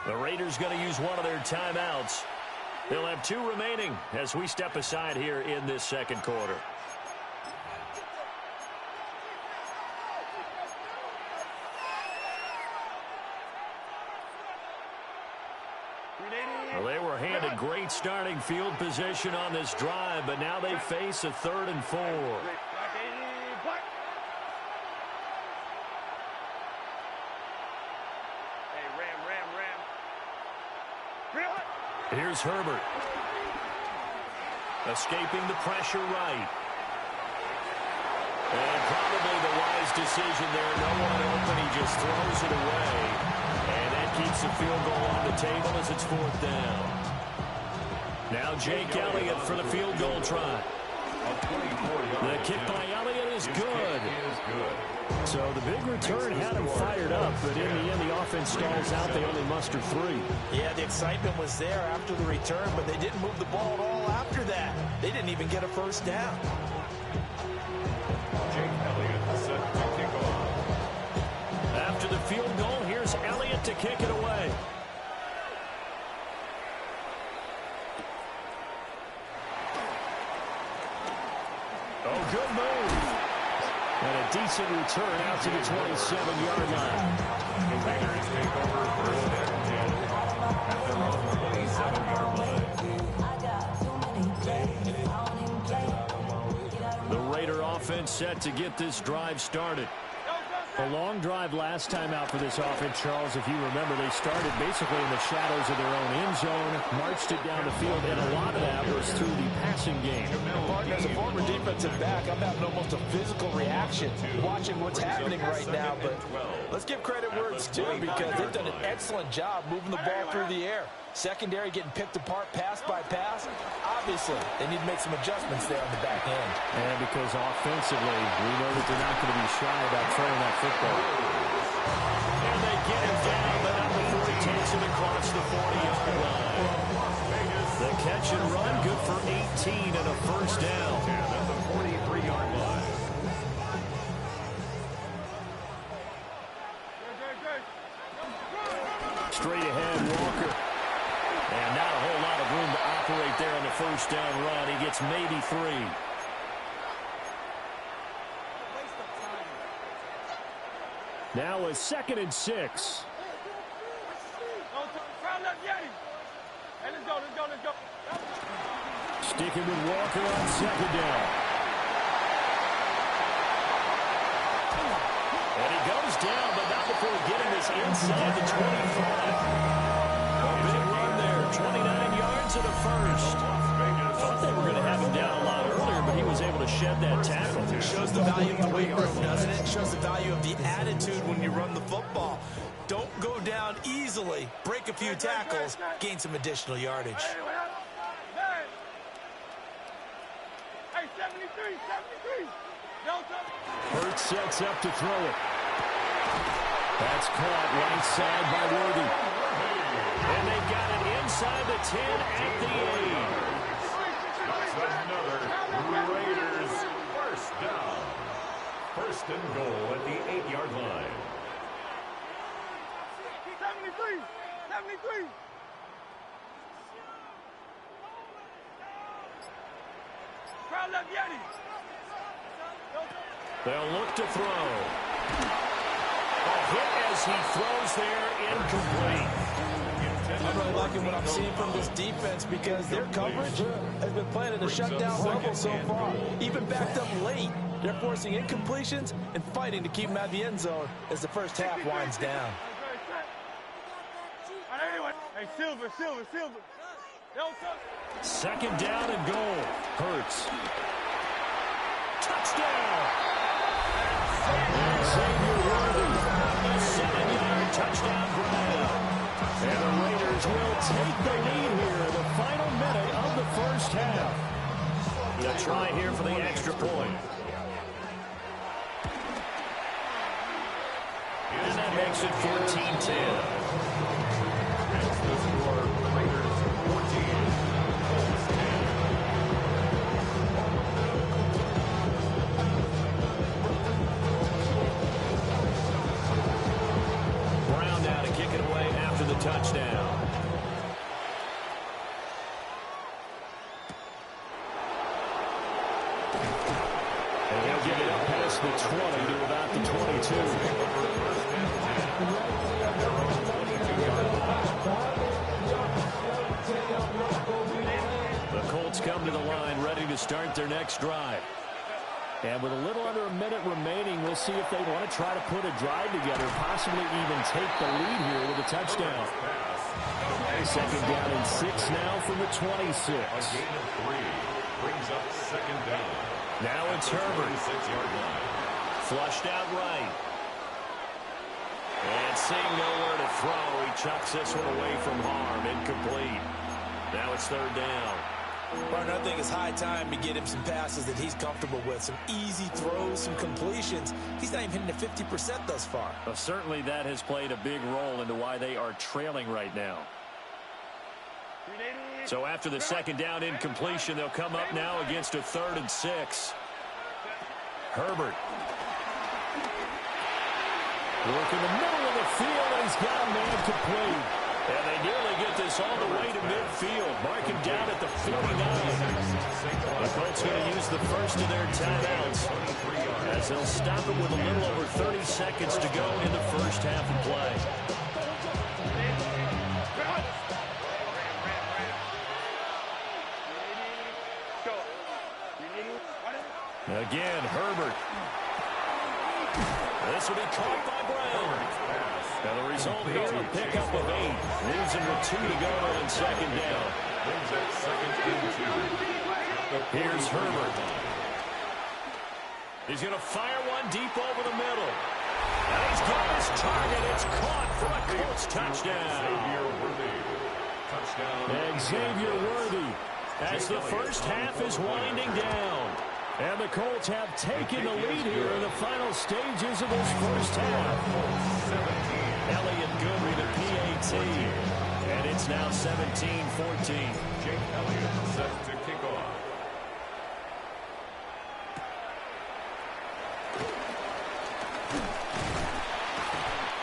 The Raiders going to use one of their timeouts. They'll have 2 remaining as we step aside here in this second quarter. Well, they were handed great starting field position on this drive, but now they face a 3rd and 4. Here's Herbert. Escaping the pressure right. And probably the wise decision there. No one open. He just throws it away. And that keeps the field goal on the table as it's 4th down. Now Jake Elliott for the field goal try. The kick by Elliott is good. So the big return had him fired up, but in the end the offense stalls out. They only muster 3. Yeah, the excitement was there after the return, but they didn't move the ball at all after that. They didn't even get a first down. Jake Elliott set to kick off. After the field goal, here's Elliott to kick it away. Oh, good move. And a decent return out to the 27-yard line. The Raiders take over 1st and 10 at their own 27-yard line. The Raider offense set to get this drive started. A long drive last time out for this offense, Charles. If you remember, they started basically in the shadows of their own end zone, marched it down the field, and a lot of that was through the passing game. Partner, as a former defensive back, I'm having almost a physical reaction watching what's happening right now. But let's give credit where it's due, because they've done an excellent job moving the ball through the air. Secondary getting picked apart pass by pass. Obviously, they need to make some adjustments there on the back end. And because offensively, we know that they're not going to be shy about throwing that football. And they get him down, but not before he takes it across the 40-yard line. The catch and run, good for 18 and a first down. At the 43-yard line. Straight ahead, Walker. And not a whole lot of room to operate there on the first down run. He gets maybe 3. Now a 2nd and 6. Sticking with Walker on 2nd down. And he goes down, but not before getting this inside the 25. A big run there, 29 yards and a first. Thought they were going to have him down a lot earlier, but he was able to shed that tackle. It shows the value of the weight room, doesn't it? It shows the value of the attitude when you run the football. Don't go down easily. Break a few tackles, gain some additional yardage. Hey, 73. Hurts sets up to throw it. That's caught right side by Worthy. And they got it inside the 10 at the 8. Another Raiders first down. 1st and goal at the 8-yard line. 73. Crowd left Yeti. They'll look to throw. A hit as he throws there, incomplete. I'm really liking what I'm seeing from this defense, because their coverage has been playing at a shutdown level so far. Even backed up late, they're forcing incompletions and fighting to keep them out of the end zone as the first half winds down. Hey, Silver. 2nd down and goal. Hurts. Touchdown! And Xavier Worthy Touchdown, Brown. And the Raiders will take the lead here in the final minute of the first half. They'll try here for the extra point. And that makes it 14-10. That's the score. Raiders 14, Colts 10. Brown now to kick it away after the touchdown. And he'll get it up past the 20 to about the 22. The Colts come to the line ready to start their next drive. And with a little under a minute remaining, we'll see if they want to try to put a drive together, possibly even take the lead here with a touchdown. Second down and 6 now from the 26. A gain of 3 brings up second down. Now it's Herbert. 36-yard line. Flushed out right. And seeing nowhere to throw, he chucks this one away from harm. Incomplete. Now it's third down. Martin, I think it's high time to get him some passes that he's comfortable with. Some easy throws, some completions. He's not even hitting the 50% thus far. Well, certainly that has played a big role into why they are trailing right now. So after the second down incompletion, they'll come up now against a 3rd and 6. Herbert. Working the middle of the field, and he's got a man complete. And they nearly get this all the way to midfield. Mark him down at the 49. The Colts going to use the first of their timeouts as they'll stop it with a little over 30 seconds to go in the first half of play. Again, Herbert. This will be caught by Brown. Now the result here, a pickup of 8. Leaves him with 2 to go on second down. Here's Herbert. He's going to fire one deep over the middle. And he's got his target. It's caught for a Colts touchdown. And Xavier Worthy as the first half is winding down. And the Colts have taken the lead here in the final stages of this first half. Elliott Goodry to PAT. And it's now 17-14. Jake Elliott set to kick off.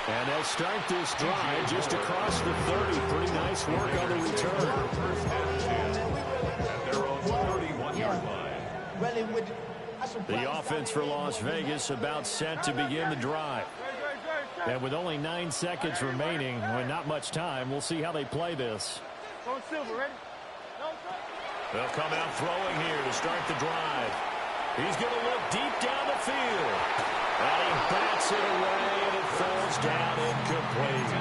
And they'll start this drive just across the 30. Pretty nice work on the return. First and 10 at their own 31-yard line. The offense for Las Vegas about set to begin the drive. And with only 9 seconds remaining, with not much time, we'll see how they play this. They'll come out throwing here to start the drive. He's going to look deep down the field. And he bats it away, and it falls down incomplete.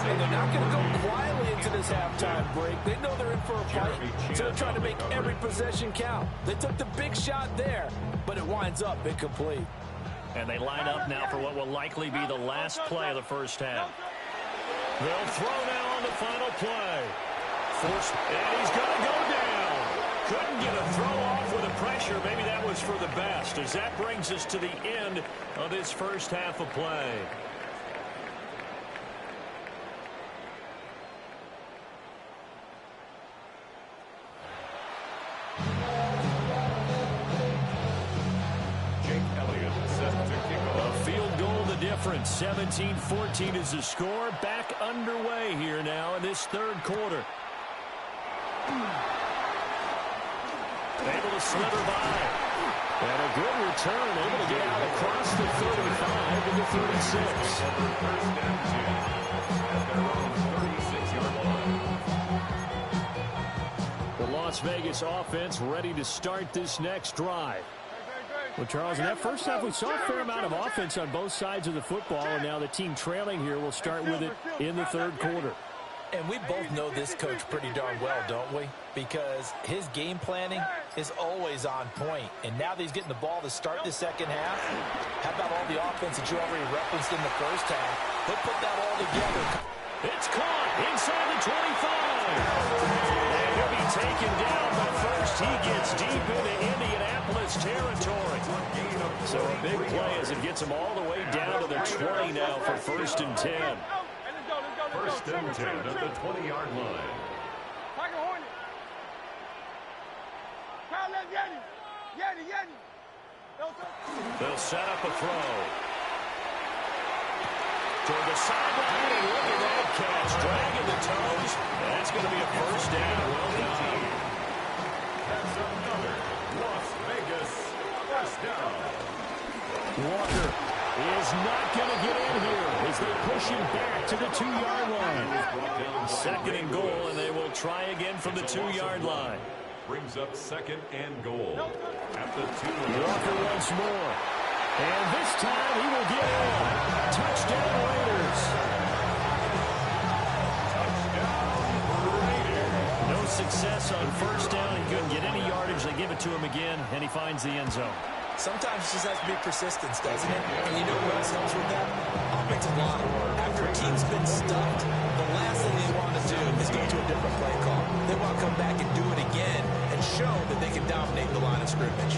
And they're not going to go quietly into this halftime break. They know they're in for a fight, so they're trying to make every possession count. They took the big shot there, but it winds up incomplete. And they line up now for what will likely be the last play of the first half. They'll throw now on the final play. And he's going to go down. Couldn't get a throw off with the pressure. Maybe that was for the best, as that brings us to the end of this first half of play. Jake Elliott set to kick off. A field goal the difference. 17-14 is the score. Back underway here now in this third quarter. Able to slither by. And a good return. Able to get out across the 35 to the 36. First and 10 at their own 36-yard line. The Las Vegas offense ready to start this next drive. Well, Charles, in that first half, we saw a fair amount of offense on both sides of the football, and now the team trailing here will start with it in the third quarter. And we both know this coach pretty darn well, don't we? Because his game planning is always on point. And now that he's getting the ball to start the second half, how about all the offense that you already referenced in the first half? He'll put that all together. It's caught inside the 25. And he'll be taken down, but first he gets deep into Indianapolis territory. So a big play as it gets him all the way down to the 20 now for 1st and 10. 1st and 10 at the 20-yard line. Tiger Hornet. Kyle left Yeti. Yeti. They'll set up a throw. Toward the sideline, and look at that catch. Dragging the toes. That's going to be a 1st down. Well done. That's another Las Vegas 1st down. Walker is not going to get in here as they push him back to the 2-yard line. 2nd and goal, and they will try again from the 2-yard line. Brings up 2nd and goal at the 2. Walker once more. And this time he will get in. Touchdown Raiders. No success on 1st down. He couldn't get any yardage. They give it to him again, and he finds the end zone. Sometimes it just has to be persistence, doesn't it? And you know what else helps with that? Offensive line. After a team's been stuffed, the last thing they want to do is go to a different play call. They want to come back and do it again and show that they can dominate the line of scrimmage.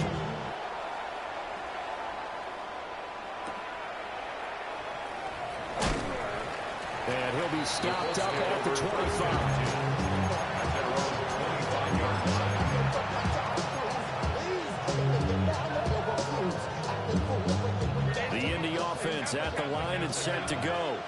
And he'll be stopped up at the 25. The Indy offense at the line and set to go.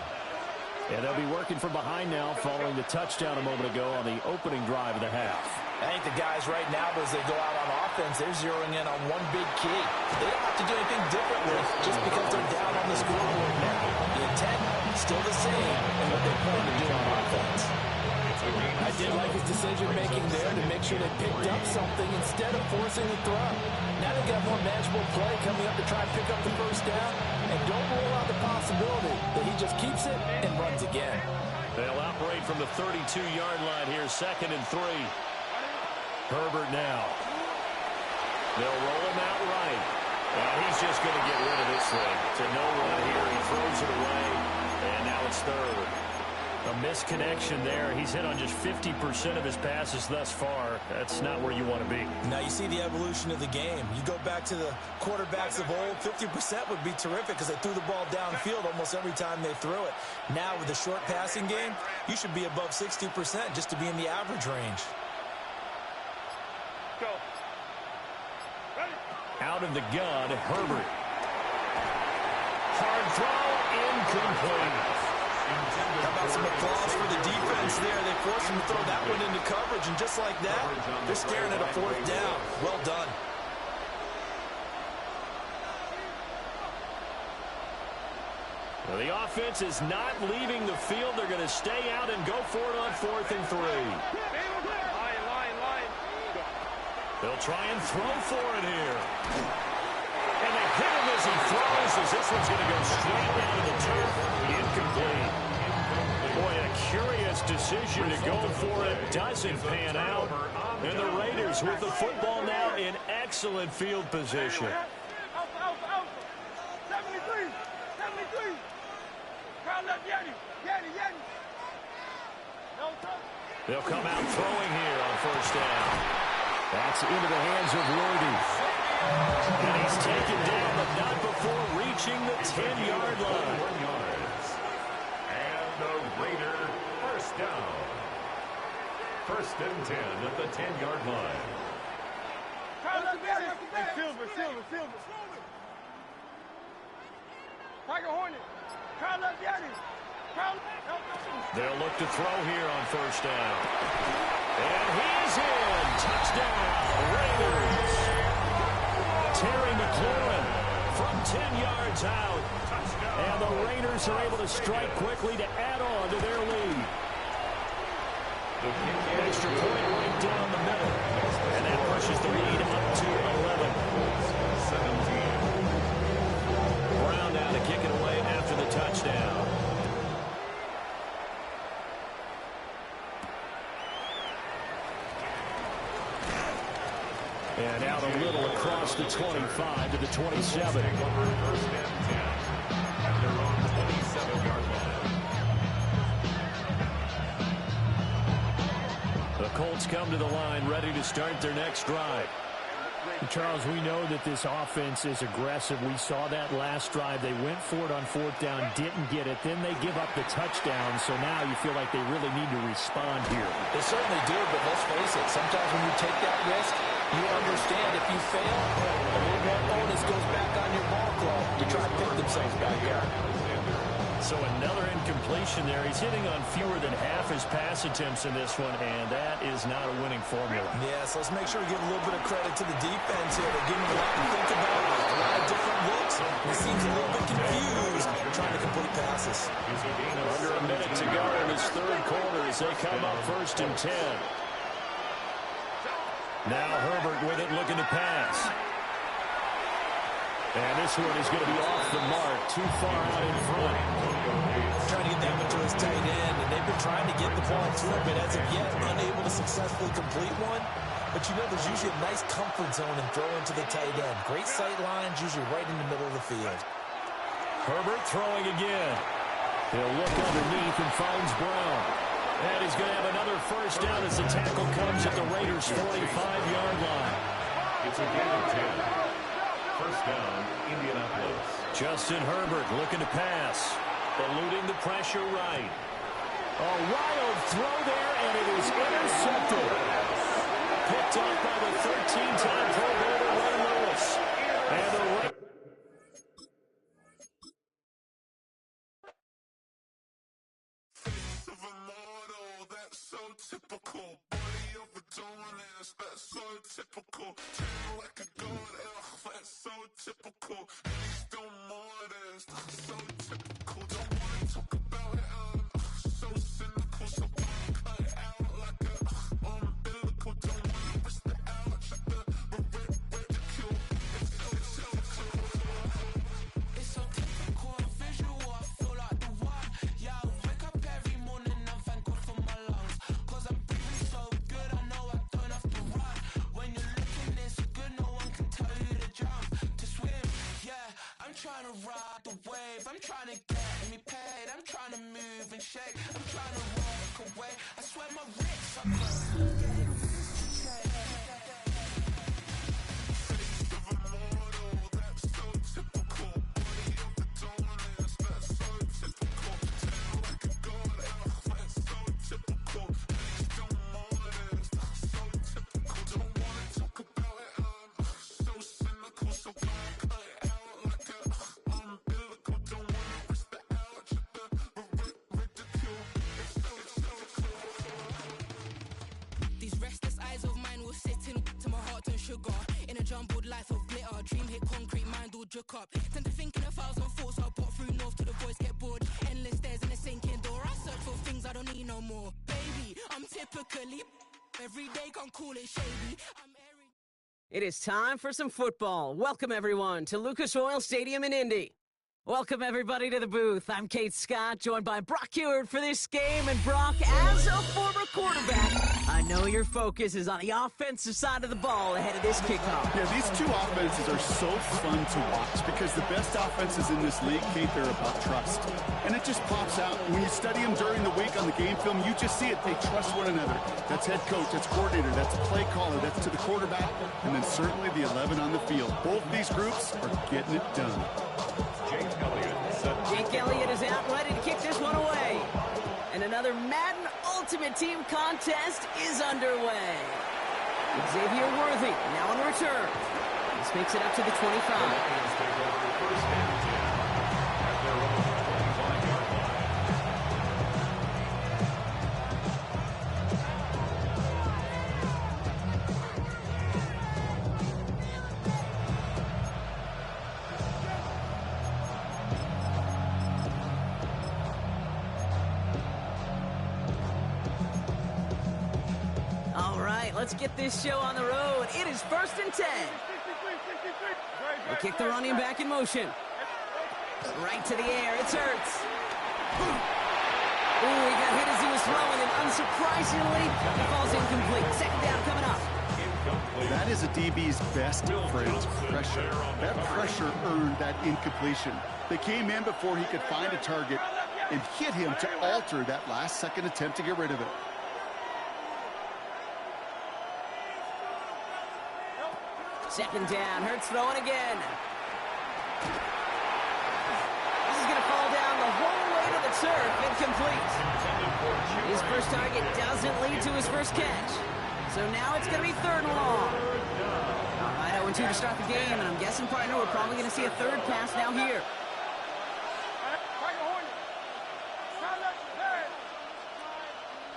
And they'll be working from behind now following the touchdown a moment ago on the opening drive of the half. I think the guys right now, as they go out on offense, they're zeroing in on one big key. They don't have to do anything differently just because they're down on the scoreboard now. The intent still the same in what they plan to do on offense. I did like his decision-making there to make sure they picked up something instead of forcing the throw. Now they've got more manageable play coming up to try and pick up the 1st down. And don't rule out the possibility that he just keeps it and runs again. They'll operate from the 32-yard line here, 2nd and 3. Herbert now. They'll roll him out right. And he's just going to get rid of this thing. To no one here. He throws it away. And now it's 3rd. A misconnection there. He's hit on just 50% of his passes thus far. That's not where you want to be. Now you see the evolution of the game. You go back to the quarterbacks of old, 50% would be terrific because they threw the ball downfield almost every time they threw it. Now with the short passing game, you should be above 60% just to be in the average range. Go. Ready. Out of the gun, Herbert. Hard throw, incomplete. How about some applause for the defense there? They forced him to throw that one into coverage, and just like that, they're staring at a 4th down. Well done. Well, the offense is not leaving the field. They're going to stay out and go for it on 4th and 3. Line. They'll try and throw for it here. And they hit him as he throws, as this one's going to go straight down to the turf. Incomplete. Boy, a curious decision to go for it. Doesn't pan out. And the Raiders with the football now in excellent field position. Alpha. 73. Kyle left Yeti. No touch. They'll come out throwing here on 1st down. That's into the hands of Worthy. And he's taken down, but not before reaching the 10-yard line. 1 yards. And the Raider 1st down. 1st and 10 at the 10-yard line. Kyle left Yeti. Silver. Tiger Hornet. Kyle left Yeti. They'll look to throw here on 1st down. And he's in. Touchdown, Raiders. Terry McLaurin from 10 yards out. And the Raiders are able to strike quickly to add on to their lead. Extra point right down the middle. And that pushes the lead up to 11. 17. Brown now to kick it away after the touchdown. And out a little across the 25 to the 27. First and 10 at their own 27-yard line. The Colts come to the line ready to start their next drive. Charles, we know that this offense is aggressive. We saw that last drive. They went for it on fourth down, didn't get it. Then they give up the touchdown, so now you feel like they really need to respond here. They certainly do, but let's face it, sometimes when you take that risk, you understand if you fail, a little more bonus goes back on your ball club to try to pick themselves back up. So another incompletion there. He's hitting on fewer than half his pass attempts in this one, and that is not a winning formula. Yes, let's make sure we give a little bit of credit to the defense here. They're giving him a lot to think about, a lot of different looks. He seems a little bit confused trying to complete passes. Under a minute to go in this third quarter as they come up first and 10. Now Herbert with it, looking to pass. And this one is going to be off the mark, too far out in front. Trying to get that one to his tight end, and they've been trying to get the ball to him, but as of yet, unable to successfully complete one. But you know, there's usually a nice comfort zone in throwing to the tight end. Great sight lines, usually right in the middle of the field. Herbert throwing again. He'll look underneath and finds Brown. And he's going to have another first down as the tackle comes at the Raiders' 45-yard line. It's a gain of 10. First down, Indianapolis. Justin Herbert looking to pass. Eluding the pressure right. A wild throw there, and it is intercepted. Picked up by the 13-time Pro Bowler Ray Lewis. And the typical. Body of a dominance, that's so typical. Turn like a god, that's so typical. He's still modest, so typical. Don't wanna talk about it, so cynical. So cut it out like a umbilical. Don't wanna risk the ouch at the ridicule. It's so typical and visual, I feel like the one. Yeah, I wake up every morning and thank God for my lungs. I'm breathing so good, I know I don't have to run. When you're looking this good, no one can tell you to jump, to swim. Yeah, I'm trying to ride the wave. I'm trying to get me paid. I'm trying to move and shake. I'm trying to walk away. I swear my wrist up. In a jumbled life of glitter, dream hit concrete, mind all jerk up. Tend to think in 1,000 thoughts, I'll pop through north till the boys get bored. Endless stairs in a sinking door, I search for things I don't need no more. Baby, I'm typically every day, can't call it shady. It is time for some football. Welcome everyone to Lucas Oil Stadium in Indy. Welcome everybody to the booth. I'm Kate Scott, joined by Brock Heward for this game. And Brock, as a former quarterback, I know your focus is on the offensive side of the ball ahead of this kickoff. Yeah, these two offenses are so fun to watch because the best offenses in this league, Kate, they're about trust. And it just pops out. When you study them during the week on the game film, you just see it. They trust one another. That's head coach, that's coordinator, that's a play caller, that's to the quarterback, and then certainly the 11 on the field. Both these groups are getting it done. Jake Elliott is out, ready to kick this one away. And another Madden Ultimate Team contest is underway. Xavier Worthy now on return. This makes it up to the 25. Let's get this show on the road. It is 1st and 10. They kick the running back in motion. Right to the air. It's Hurts. Ooh, he got hit as he was throwing, and unsurprisingly, he falls incomplete. Second down coming up. That is a DB's best friend, pressure. That pressure earned that incompletion. They came in before he could find a target and hit him to alter that last-second attempt to get rid of it. Second down, Hurts throwing again. This is going to fall down the whole way to the turf, incomplete. His first target doesn't lead to his first catch. So now it's going to be third and long. All right, 0-2 to start the game, and I'm guessing, partner, we're probably going to see a third pass now here.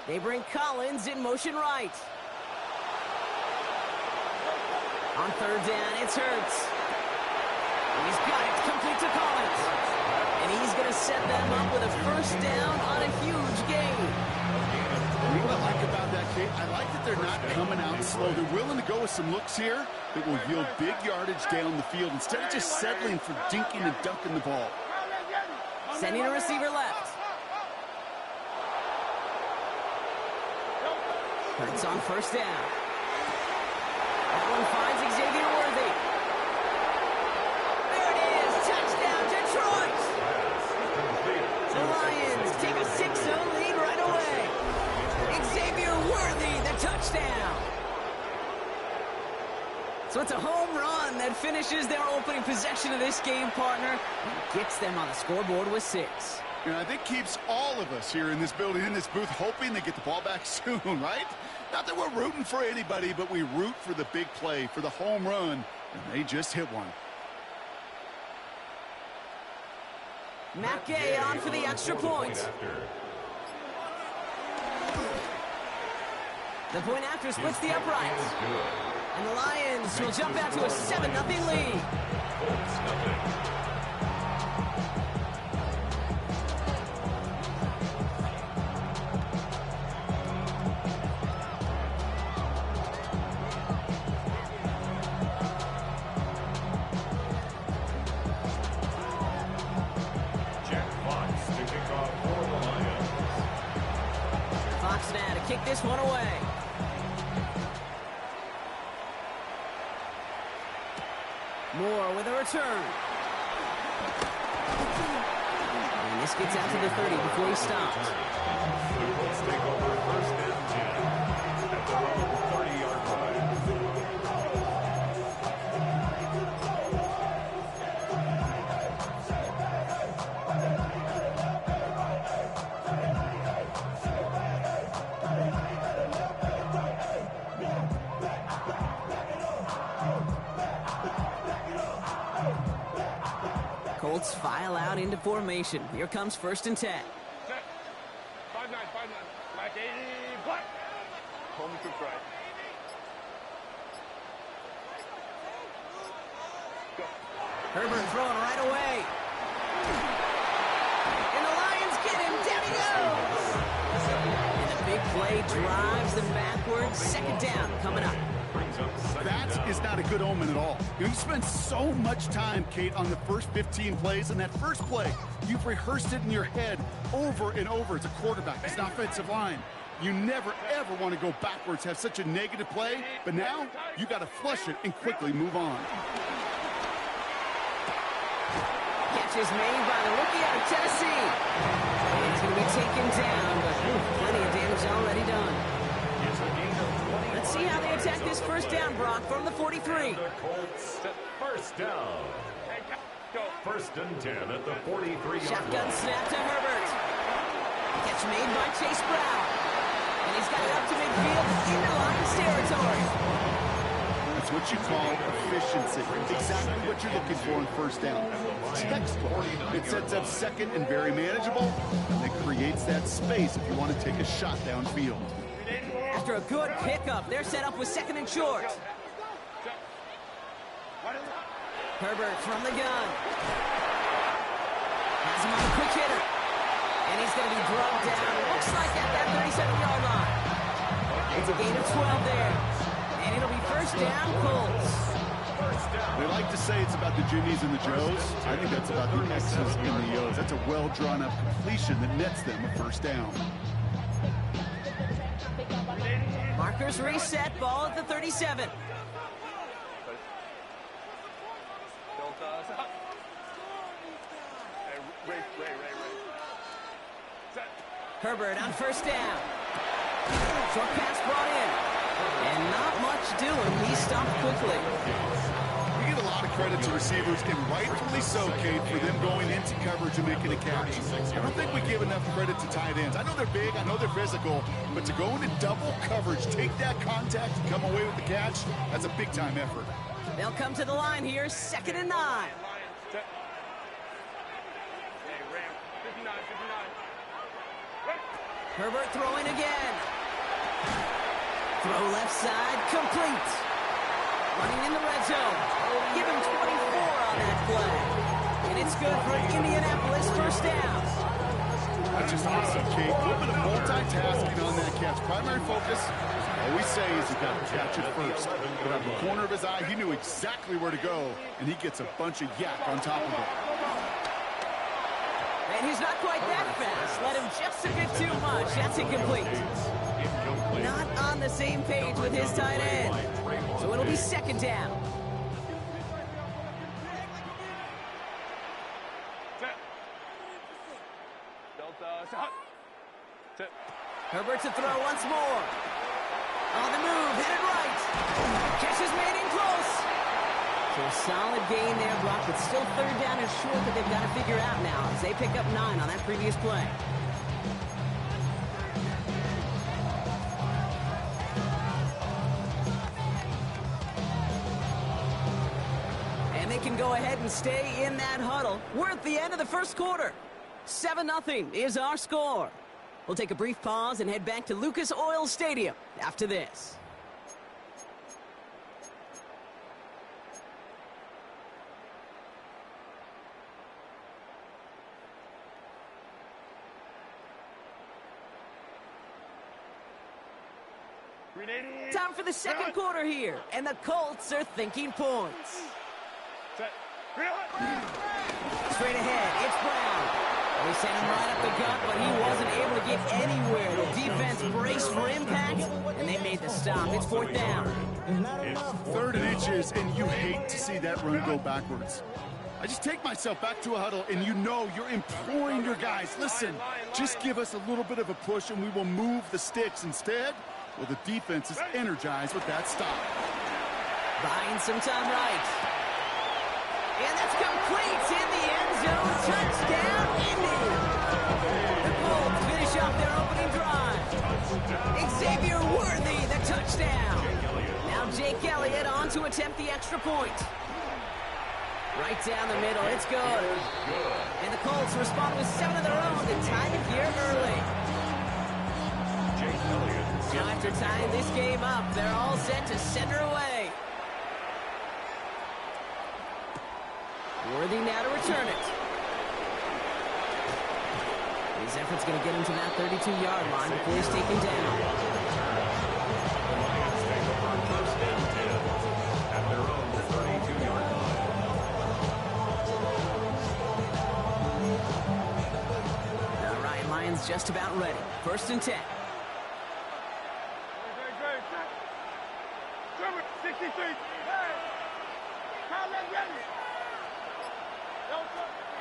They bring Collins in motion right. On third down, it's Hurts. He's got it, complete to Collins. And he's going to set them up with a first down on a huge gain. You know what I like about that, Kate? I like that they're not coming out slow. They're willing to go with some looks here that will yield big yardage down the field instead of just settling for dinking and dunking the ball. Sending a receiver left. Hurts on first down. That one finds Xavier Worthy. There it is. Touchdown, Detroit. The Lions take a 6-0 lead right away. Xavier Worthy, the touchdown. So it's a home run that finishes their opening possession of this game, partner, and gets them on the scoreboard with 6. You know, I think keeps all of us here in this building, in this booth, hoping they get the ball back soon, right? Not that we're rooting for anybody, but we root for the big play, for the home run, and they just hit one. Matt Gay on for the extra point. The point after splits the uprights. And the Lions will jump out to a 7-0 lead. Fox now to kick this one away. Moore with a return. And this gets out to the 30 before he stops. Let's take over first and 10 at the 30-yard line. Colts file out into formation. Here comes first and 10. Set. 5-9, 5-9. Black 80, black. Home to right. Go. Herbert throwing right away. And the Lions get him. Down he goes. And a big play drives them backwards. Second down coming up. That is not a good omen at all. You spend so much time, Kate, on the first 15 plays, and that first play, you've rehearsed it in your head over and over. It's a quarterback, it's an offensive line. You never, ever want to go backwards, have such a negative play, but now you got to flush it and quickly move on. Catch is made by the rookie out of Tennessee. And he's going to be taken down, but plenty of damage already done. Let's see how they attack this first down, Brock, from the 43. The Colts first down. First and 10 at the 43-yard Shotgun line. snap to Herbert. Catch made by Chase Brown. And he's got it up to midfield into Lions territory. That's what you call efficiency. Exactly what you're looking for on first down. Textbook. It sets up second and very manageable, and it creates that space if you want to take a shot downfield. After a good pickup, they're set up with second and short. Herbert from the gun. Has him on a quick hitter. And he's going to be drugged down. Looks like at that 37-yard line. It's a gain of 12 there. And it'll be first down, Colts. They like to say it's about the Jimmies and the Joes. I think that's about the X's and the O's. That's a well-drawn-up completion that nets them a first down. Markers reset, ball at the 37. Herbert on first down. Short pass brought in. And not much doing. He stopped quickly. We give a lot of credit to receivers, and rightfully so, Kate, for them going into coverage and making a catch. I don't think we give enough credit to tight ends. I know they're big, I know they're physical, but to go into double coverage, take that contact, and come away with the catch, that's a big-time effort. They'll come to the line here, 2nd and 9. Herbert throwing again. Throw left side, complete. Running in the red zone. Give him 24 on that play. And it's good for an Indianapolis first down. That's just awesome, Kate. A little bit of multitasking on that catch. Primary focus, all we say is you got to catch it first. But out of the corner of his eye, he knew exactly where to go, and he gets a bunch of yak on top of it. And he's not quite that fast. Let him just a bit too much. That's incomplete. Not on the same page with his tight end. So it'll be 2nd down. Herbert to throw once more. On the move, headed right. Catch is made in close. So a solid gain there, Brock, but still 3rd down and short that they've got to figure out now as they pick up 9 on that previous play. And they can go ahead and stay in that huddle. We're at the end of the first quarter. 7-0 is our score. We'll take a brief pause and head back to Lucas Oil Stadium after this. Time for the second quarter here, and the Colts are thinking points. Straight ahead, it's Brown. They sent him right up the gut, but he wasn't able to get anywhere. The defense braced for impact, and they made the stop. It's 4th down. 3rd and inches, and you hate to see that run go backwards. I just take myself back to a huddle, and you know you're imploring your guys, listen, just give us a little bit of a push, and we will move the sticks. Instead, well, the defense is energized with that stop. Buying some time right. And that's complete in the end zone. Touchdown, Indy. The Colts finish off their opening drive. Xavier Worthy, the touchdown. Now Jake Elliott on to attempt the extra point. Right down the middle, it's good. And the Colts respond with 7 of their own to tie it here early. Now after tying this game up, they're all set to send her away. Worthy now to return it. His effort's going to get him to that 32-yard line before he's taken down. The Lions take over first and 10 at their own 32-yard line. All right, Lions just about ready. 1st and 10. 63.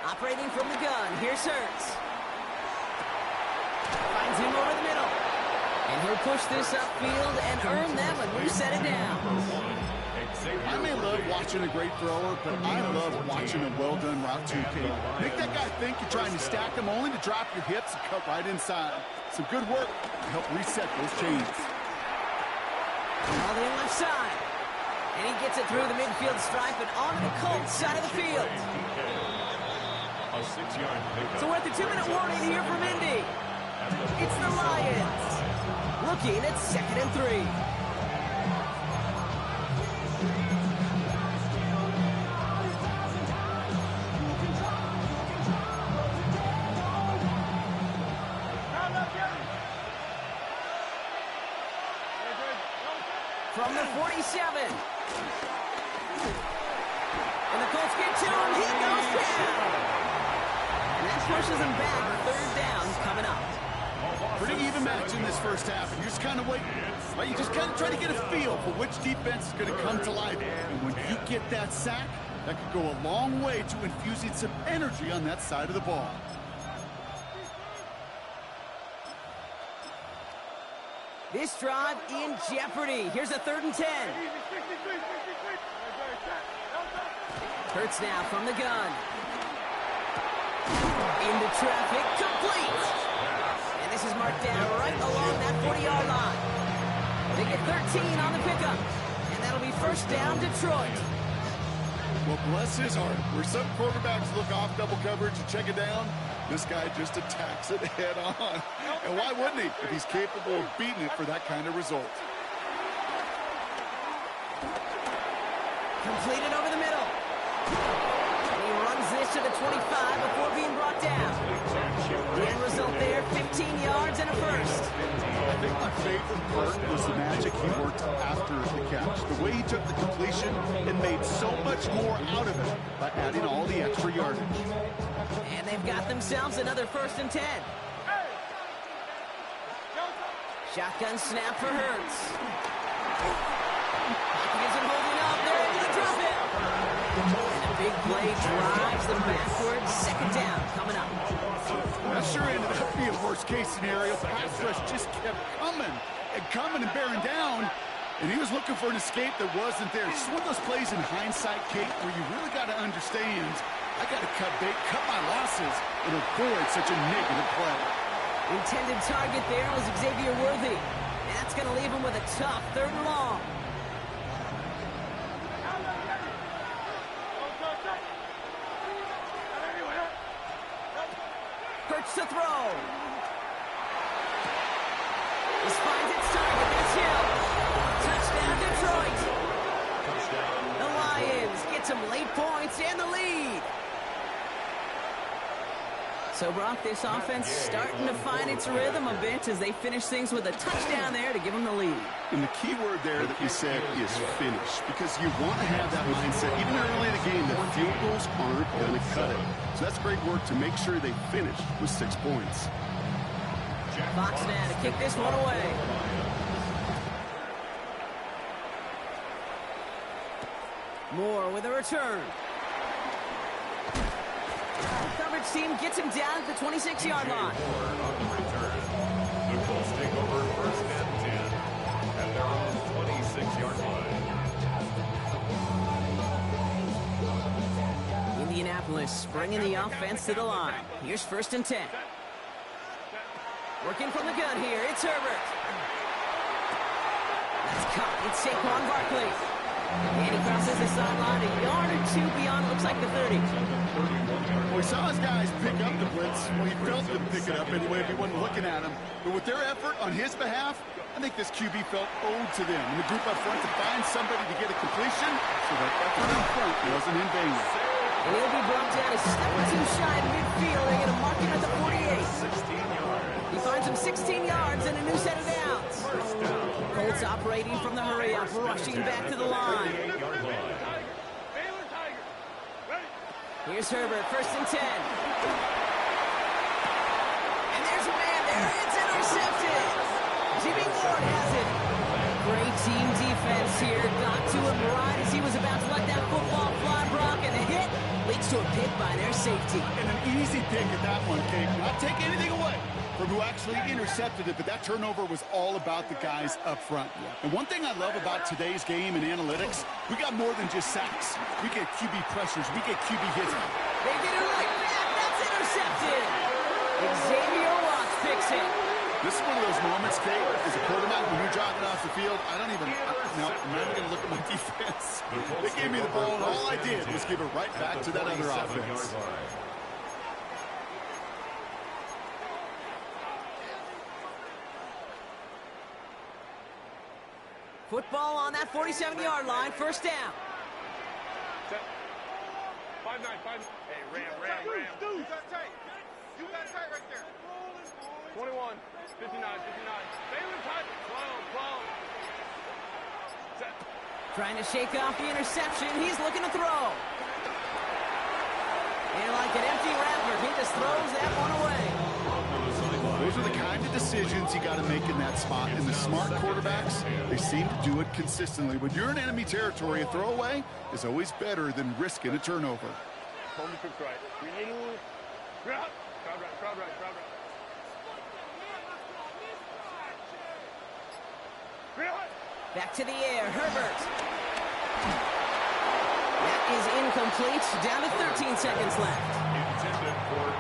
Operating from the gun, here's Hurts. Finds him over the middle. And he'll push this upfield and earn them a new set of downs. I may love watching a great thrower, but I love watching a well-done route too, Kate. Make that guy think you're trying to stack him only to drop your hips and cut right inside. Some good work to help reset those chains. All the left side. And he gets it through the midfield stripe and onto the Colts side of the field. A 6-yard pickup. So we're at the 2-minute warning here from Indy. It's the Lions. Looking at 2nd and 3. From the 47. And the Colts get to him. He goes down. And that pushes him back. 3rd down coming up. Pretty even match in this first half, and you're just kind of waiting. Right? You just kind of try to get a feel for which defense is going to come to life. And when you get that sack, That could go a long way to infusing some energy on that side of the ball. This drive in jeopardy. Here's a 3rd and 10. Hurts now from the gun. Into traffic, complete. And this is marked down right along that 40-yard line. They get 13 on the pickup. And that'll be first down, Detroit. Well, bless his heart. Where some quarterbacks look off double coverage and check it down, this guy just attacks it head on. And why wouldn't he if he's capable of beating it for that kind of result? Completed over the middle. And he runs this to the 25 before being brought down. The end result there, 15 yards and a first. I think my favorite part was the magic he worked after the catch. The way he took the completion and made so much more out of it by adding all the extra yardage. And they've got themselves another 1st and 10. Shotgun snap for Hurts. Hopkins isn't holding up. They're able to drop it. And a big play drives them backwards. 2nd down coming up. That sure ended up being a worst-case scenario. Pass rush just kept coming and bearing down. And he was looking for an escape that wasn't there. It's one of those plays in hindsight, Kate, where you really got to understand, I got to cut bait, cut my losses, and avoid such a negative play. Intended target there was Xavier Worthy. And that's going to leave him with a tough 3rd and long. Hurts to throw. This finds its target. That's Hill. Touchdown, Detroit. The Lions get some late points and the lead. So, Brock, this offense starting to find its rhythm a bit as they finish things with a touchdown there to give them the lead. And the key word there that you said is finish, because you want to have that mindset, even early in the game, that field goals aren't going to cut it. So that's great work to make sure they finish with 6 points. Fox now to kick this one away. Moore with a return. Coverage team gets him down at the 26-yard line. The Colts take over 1st and 10 at their own 26-yard line. Indianapolis bringing the offense to the line. Here's 1st and 10. Working from the gun here, it's Herbert. That's caught. It's Saquon Barkley. And he crosses the sideline a yard or 2 beyond, looks like the 30. Well, we saw his guys pick up the blitz. Well, he felt them pick it up anyway if he wasn't looking at him. But with their effort on his behalf, I think this QB felt owed to them. And the group up front to find somebody to get a completion, so that effort up front wasn't in vain. And he'll be brought down a step or 2 shy of midfield. They're going to mark him at the 48. He finds him 16 yards and a new set of downs. Colts operating from the hurry-up, rushing back to the line. Here's Herbert, 1st and 10. And there's a man there. It's intercepted. Jimmy Ward has it. Great team defense here. Got to him right as he was about to let that football fly, Brock, and the hit leads to a pick by their safety. And an easy pick at that one, Kate. Not take anything away from who actually intercepted it, but that turnover was all about the guys up front. And one thing I love about today's game and analytics, we got more than just sacks. We get QB pressures. We get QB hits. They get it right back. That's intercepted. Xavier Watts picks it. This is one of those moments, Kate, as a quarterback, when you're jogging off the field, I'm not even going to look at my defense. They gave me the ball, and all I did was give it right back to that other offense. Football on that 47-yard line, 1st down. 5-9. Hey, Ram. You got tight. You got tight right there. 21, 59. Baylor tight. 12. Set. Trying to shake off the interception. He's looking to throw. And like an empty wrapper, he just throws that one away. those are the kind of decisions you got to make in that spot. And the smart quarterbacks, they seem to do it consistently. When you're in enemy territory, a throwaway is always better than risking a turnover. Hold the troops right. Crowd right. Back to the air, Herbert. That is incomplete. Down to 13 seconds left.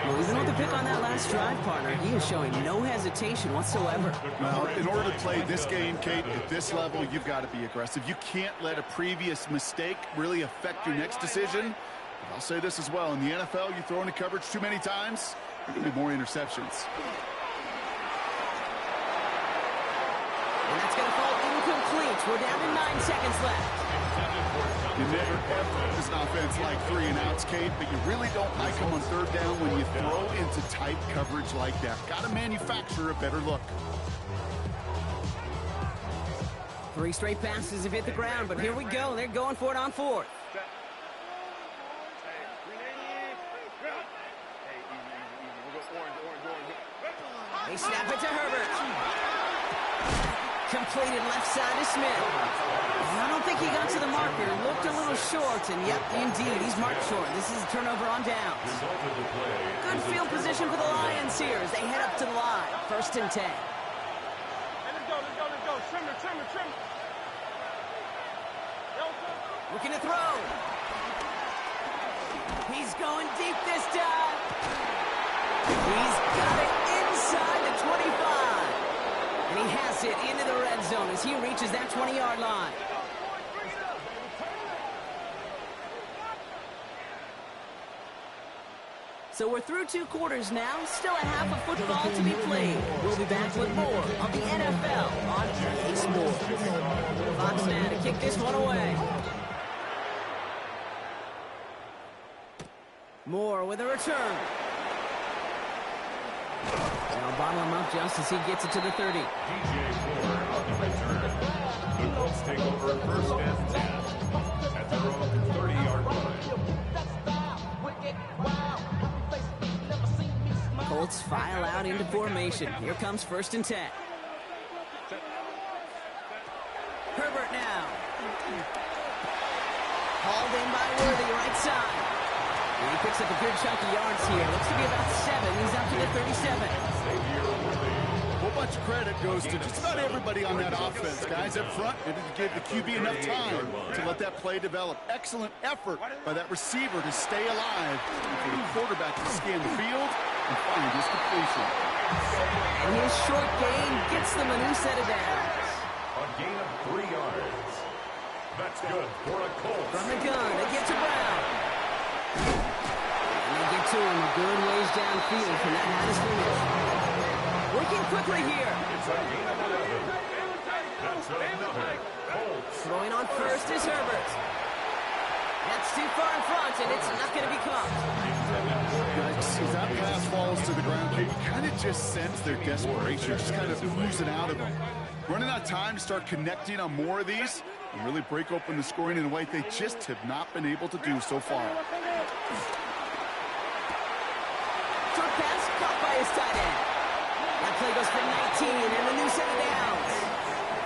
Well, even with the pick on that last drive, partner, he is showing no hesitation whatsoever. Well, in order to play this game, Kate, at this level, you've got to be aggressive. You can't let a previous mistake really affect your next decision. But I'll say this as well. In the NFL, you throw into coverage too many times, there are going to be more interceptions. And that's going to fall incomplete. We're down to 9 seconds left. You never ever this offense like 3 and outs, Kate, but you really don't like them on third down when you throw into tight coverage like that. Got to manufacture a better look. 3 straight passes have hit the ground, but here we go. They're going for it on 4th. They snap it to Herbert. Completed left side to Smith. I don't think he got to the marker. Looked a little short, and yep, indeed, he's marked short. This is a turnover on downs. Good field position for the Lions here as they head up to the line. 1st and 10. Hey, let's go. Trimmer. Looking to throw. He's going deep this time. He's got it inside the 25. And he has it into the red zone as he reaches that 20-yard line. So we're through 2 quarters now. Still a half of football to be played. We'll be back with more of the NFL on EA Sports. Fox now to kick this one away. Moore with a return. Now bottle him up just as he gets it to the 30. DJ Moore on the return. The Colts take over 1st and 10 at their own 30-yard line. Colts file out into formation. Here comes 1st and 10. Herbert now. Hauled in by Worthy, right side. And he picks up a good chunk of yards here. Looks to be about 7. He's up to the 37. A whole bunch of credit goes to just about everybody on that offense. Guys up front, they didn't give the QB enough time to let that play develop. Excellent effort by that receiver to stay alive and for the quarterback to scan the field and find his completion. And his short gain gets them a new set of downs. A gain of 3 yards. That's good for a Colts. From the gun, they get to Brown. And they get to him a good ways downfield from that Hattis finish. Working quickly here. It's a gain of 11. That's another Colts. Throwing on 1st is Herbert. That's too far in front, and it's not going to be caught. As that pass falls to the ground, you kind of just sense their desperation, just kind of oozing out of them. Running out of time to start connecting on more of these and really break open the scoring in a way they just have not been able to do so far. Short pass caught by his tight end. That play goes for 19 and a new set of downs.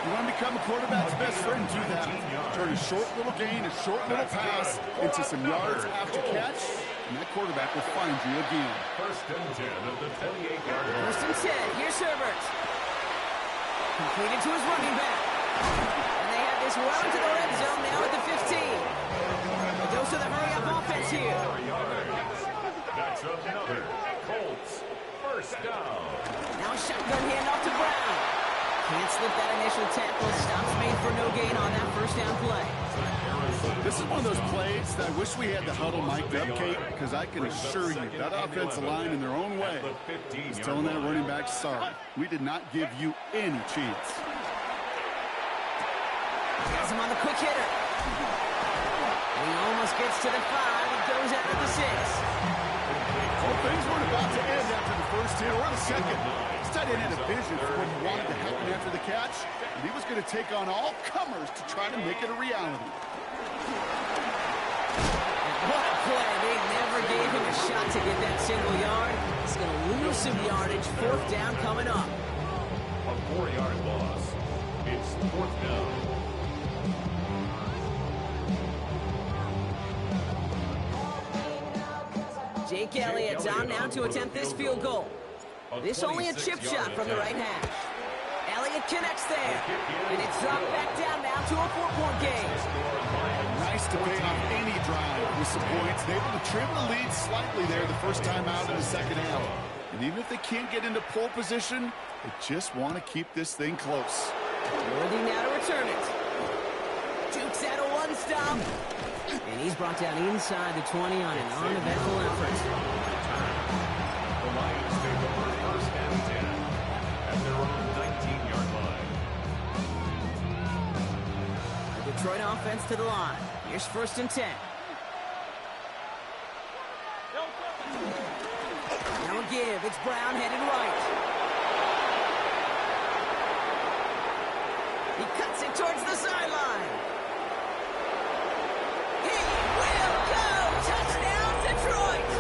You want to become a quarterback's best friend, do that. Turn a short little gain, a short little pass into some yards after catch, and that quarterback will find you again. 1st and 10 at the 28-yard line. 1st and 10. Here's Herbert. Completed to his running back. And they have this well into the red zone now at the 15. A dose of the hurry-up offense here. That's another Colts 1st down. Now a shotgun handoff to Brown. Can't slip that initial tackle. Stops made for no gain on that 1st down play. This is one of those plays that I wish we had the huddle mic'd up, Kate, because I can assure you that offensive line in their own way is telling that running back, sorry, we did not give you any chance. Has him on the quick hitter. And he almost gets to the 5. It goes after the 6. Well, things weren't about to end after the 1st hit or the 2nd. This tight end had a vision for what he wanted to happen after the catch, and he was going to take on all comers to try to make it a reality. What a play. They never gave him a shot to get that single yard. He's going to lose some yardage. Fourth down coming up. A 4-yard loss. It's fourth down. Jake Elliott's on now to attempt this field goal. This only a chip shot from the right hash. Elliott connects there. And it's dropped back down now to a 4-point game. Nice to pay off any drive with some points. They able to trim the lead slightly there the first time out in the second half. And even if they can't get into pole position, they just want to keep this thing close. Worthy now to return it. Jukes out a one-stop. And he's brought down inside the 20 on an uneventful effort. The Lions take over first and 10 at their own 19-yard line. The Detroit offense to the line. Here's first and 10. Now a give. It's Brown headed right. He cuts it towards the sideline. He will go! Touchdown, Detroit!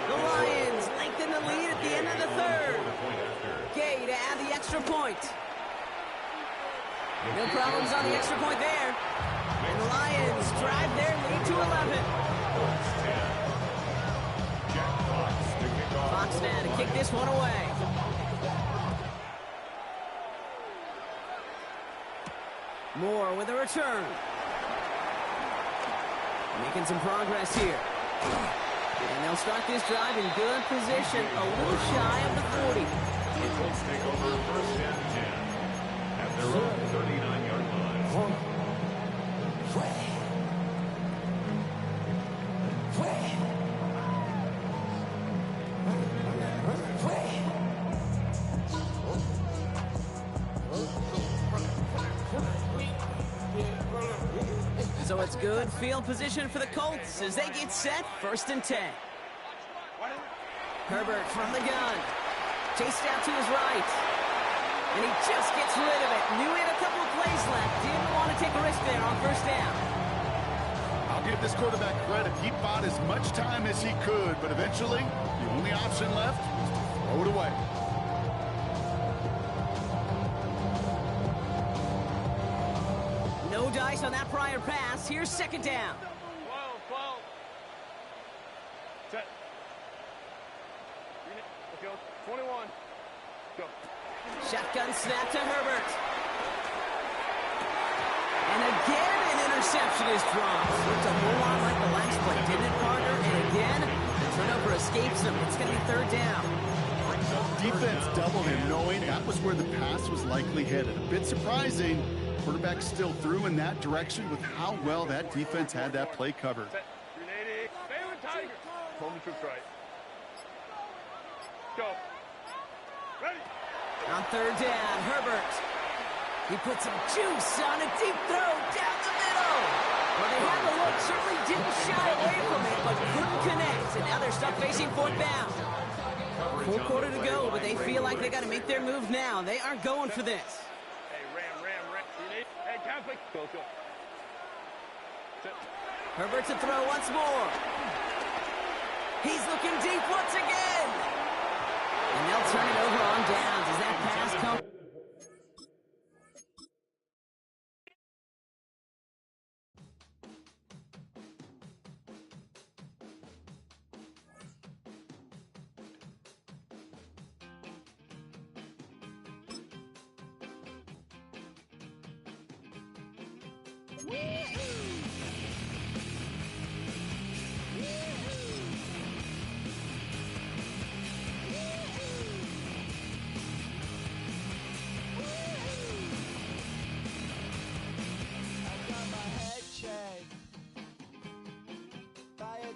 The Lions lengthen the lead at the end of the third. Gay to add the extra point. No problems on the extra point there. And the Lions drive their lead to 11. Fox now to kick this one away. Moore with a return. Making some progress here. And they'll start this drive in good position, a little shy of the 40. The Colts take over first and 10 at their own 39-yard line. So it's good field position for the Colts as they get set, first and 10. Herbert from the gun. Chased out to his right. And he just gets rid of it. Knew he had a couple of plays left. Didn't want to take a risk there on first down. I'll give this quarterback credit. He bought as much time as he could, but eventually the only option left was to throw it away. No dice on that prior pass. Here's second down. 12. Set. Let's go. 21. Go. Shotgun snap to Herbert. And again, an interception is dropped. Looked a whole lot like the last play, didn't it, partner? And again, the turnover escapes him. It's going to be third down. Defense doubled him, knowing that was where the pass was likely headed. A bit surprising. Quarterback still threw in that direction with how well that defense had that play covered. Set. 380. Stay with Tiger. Home troops right. Go. Ready. On third down, Herbert. He put some juice on a deep throw down the middle. Well, they had the look, certainly didn't shy away from it, but couldn't connect. And now they're stuck facing fourth down. Full quarter to go, but they feel like they got to make their move now. They are going for this. Hey, ram. Hey, Catholic. Go. Set. Herbert to throw once more. He's looking deep once again. And they'll turn it over on downs as that pass comes.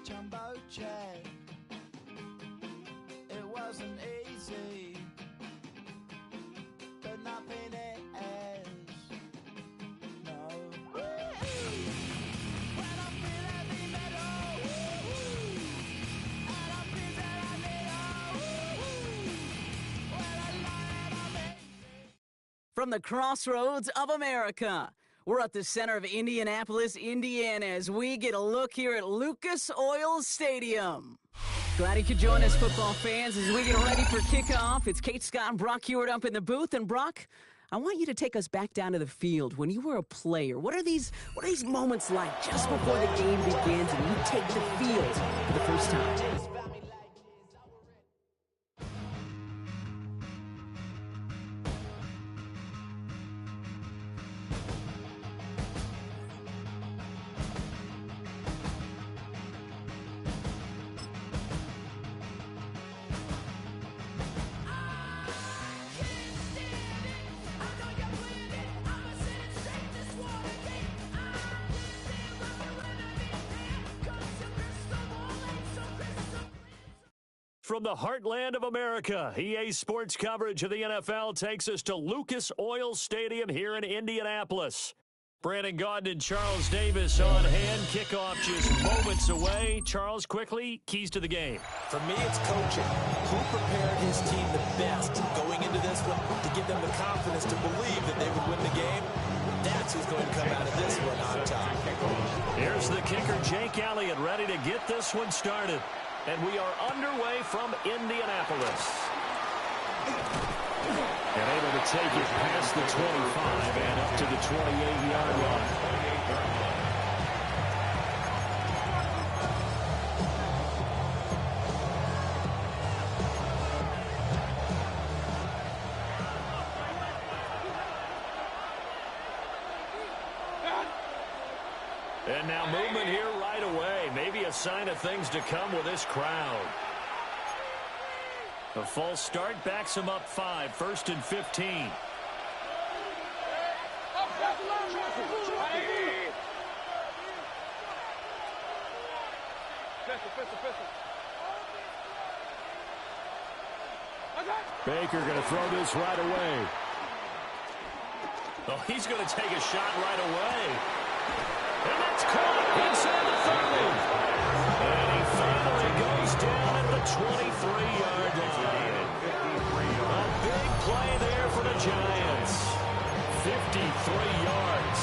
Jumbo check. It wasn't easy, but nothing is. No. When I feel heavy metal, and I feel that I need when I lie and I'm easy. From the crossroads of America, We're at the center of Indianapolis, Indiana, as we get a look here at Lucas Oil Stadium. Glad you could join us, football fans, as we get ready for kickoff. It's Kate Scott and Brock Hewitt up in the booth. And Brock, I want you to take us back down to the field. When you were a player, what are these moments like just before the game begins and you take the field for the first time? From the heartland of America, EA Sports coverage of the NFL takes us to Lucas Oil Stadium here in Indianapolis. Brandon Gaudin and Charles Davis on hand. Kickoff just moments away. Charles, quickly, keys to the game. For me, it's coaching. Who prepared his team the best going into this one to give them the confidence to believe that they would win the game? That's who's going to come out of this one on top. Here's the kicker, Jake Elliott, ready to get this one started. And we are underway from Indianapolis. And able to take it past the 25 and up to the 28-yard line. And now movement here right away. Maybe a sign of things to come with this crowd. A false start backs him up 5, 1st and 15. Baker going to throw this right away. Oh, he's going to take a shot right away. And that's caught inside the 30. And he finally goes down at the 23-yard line. A big play there for the Giants. 53 yards.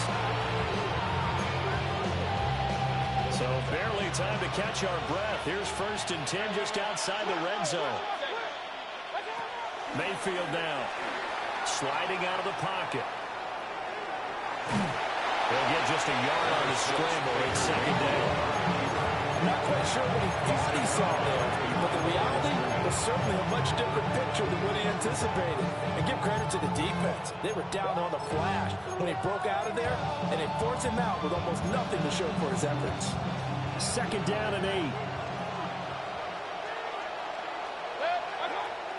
So barely time to catch our breath. Here's 1st and 10 just outside the red zone. Mayfield now sliding out of the pocket. They'll get just a yard on the scramble. It's 2nd down. Not quite sure what he thought he saw there, but the reality was certainly a much different picture than what he anticipated. And give credit to the defense. They were down on the flash when he broke out of there, and they forced him out with almost nothing to show for his efforts. 2nd down and 8.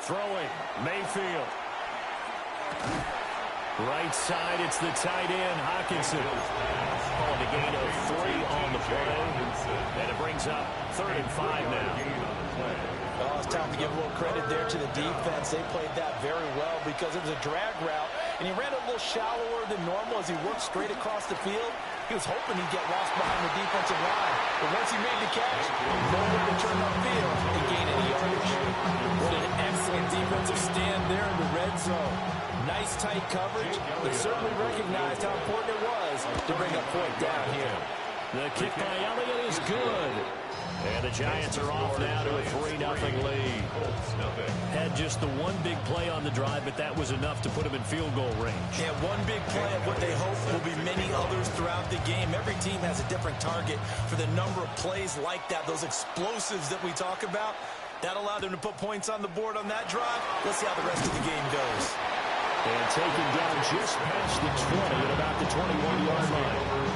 Throwing, Mayfield. Right side, it's the tight end, Hockenson. Calling a gain of 3 on the play. And it brings up 3rd and 5 now. Oh, it's time to give a little credit there to the defense. They played that very well because it was a drag route, and he ran a little shallower than normal as he worked straight across the field. He was hoping he'd get lost behind the defensive line. But once he made the catch, no one to turn upfield and gain any yardage. What an excellent defensive stand there in the red zone. Nice tight coverage. They certainly recognized how important it was to bring a point down here. The kick by Elliott is good. And the Giants are off now to a 3-0 lead. Had just the one big play on the drive, but that was enough to put them in field goal range. Yeah, one big play of what they hope will be many others throughout the game. Every team has a different target for the number of plays like that, those explosives that we talk about. That allowed them to put points on the board on that drive. Let's see how the rest of the game goes. And taken down just past the 20 at about the 21-yard line.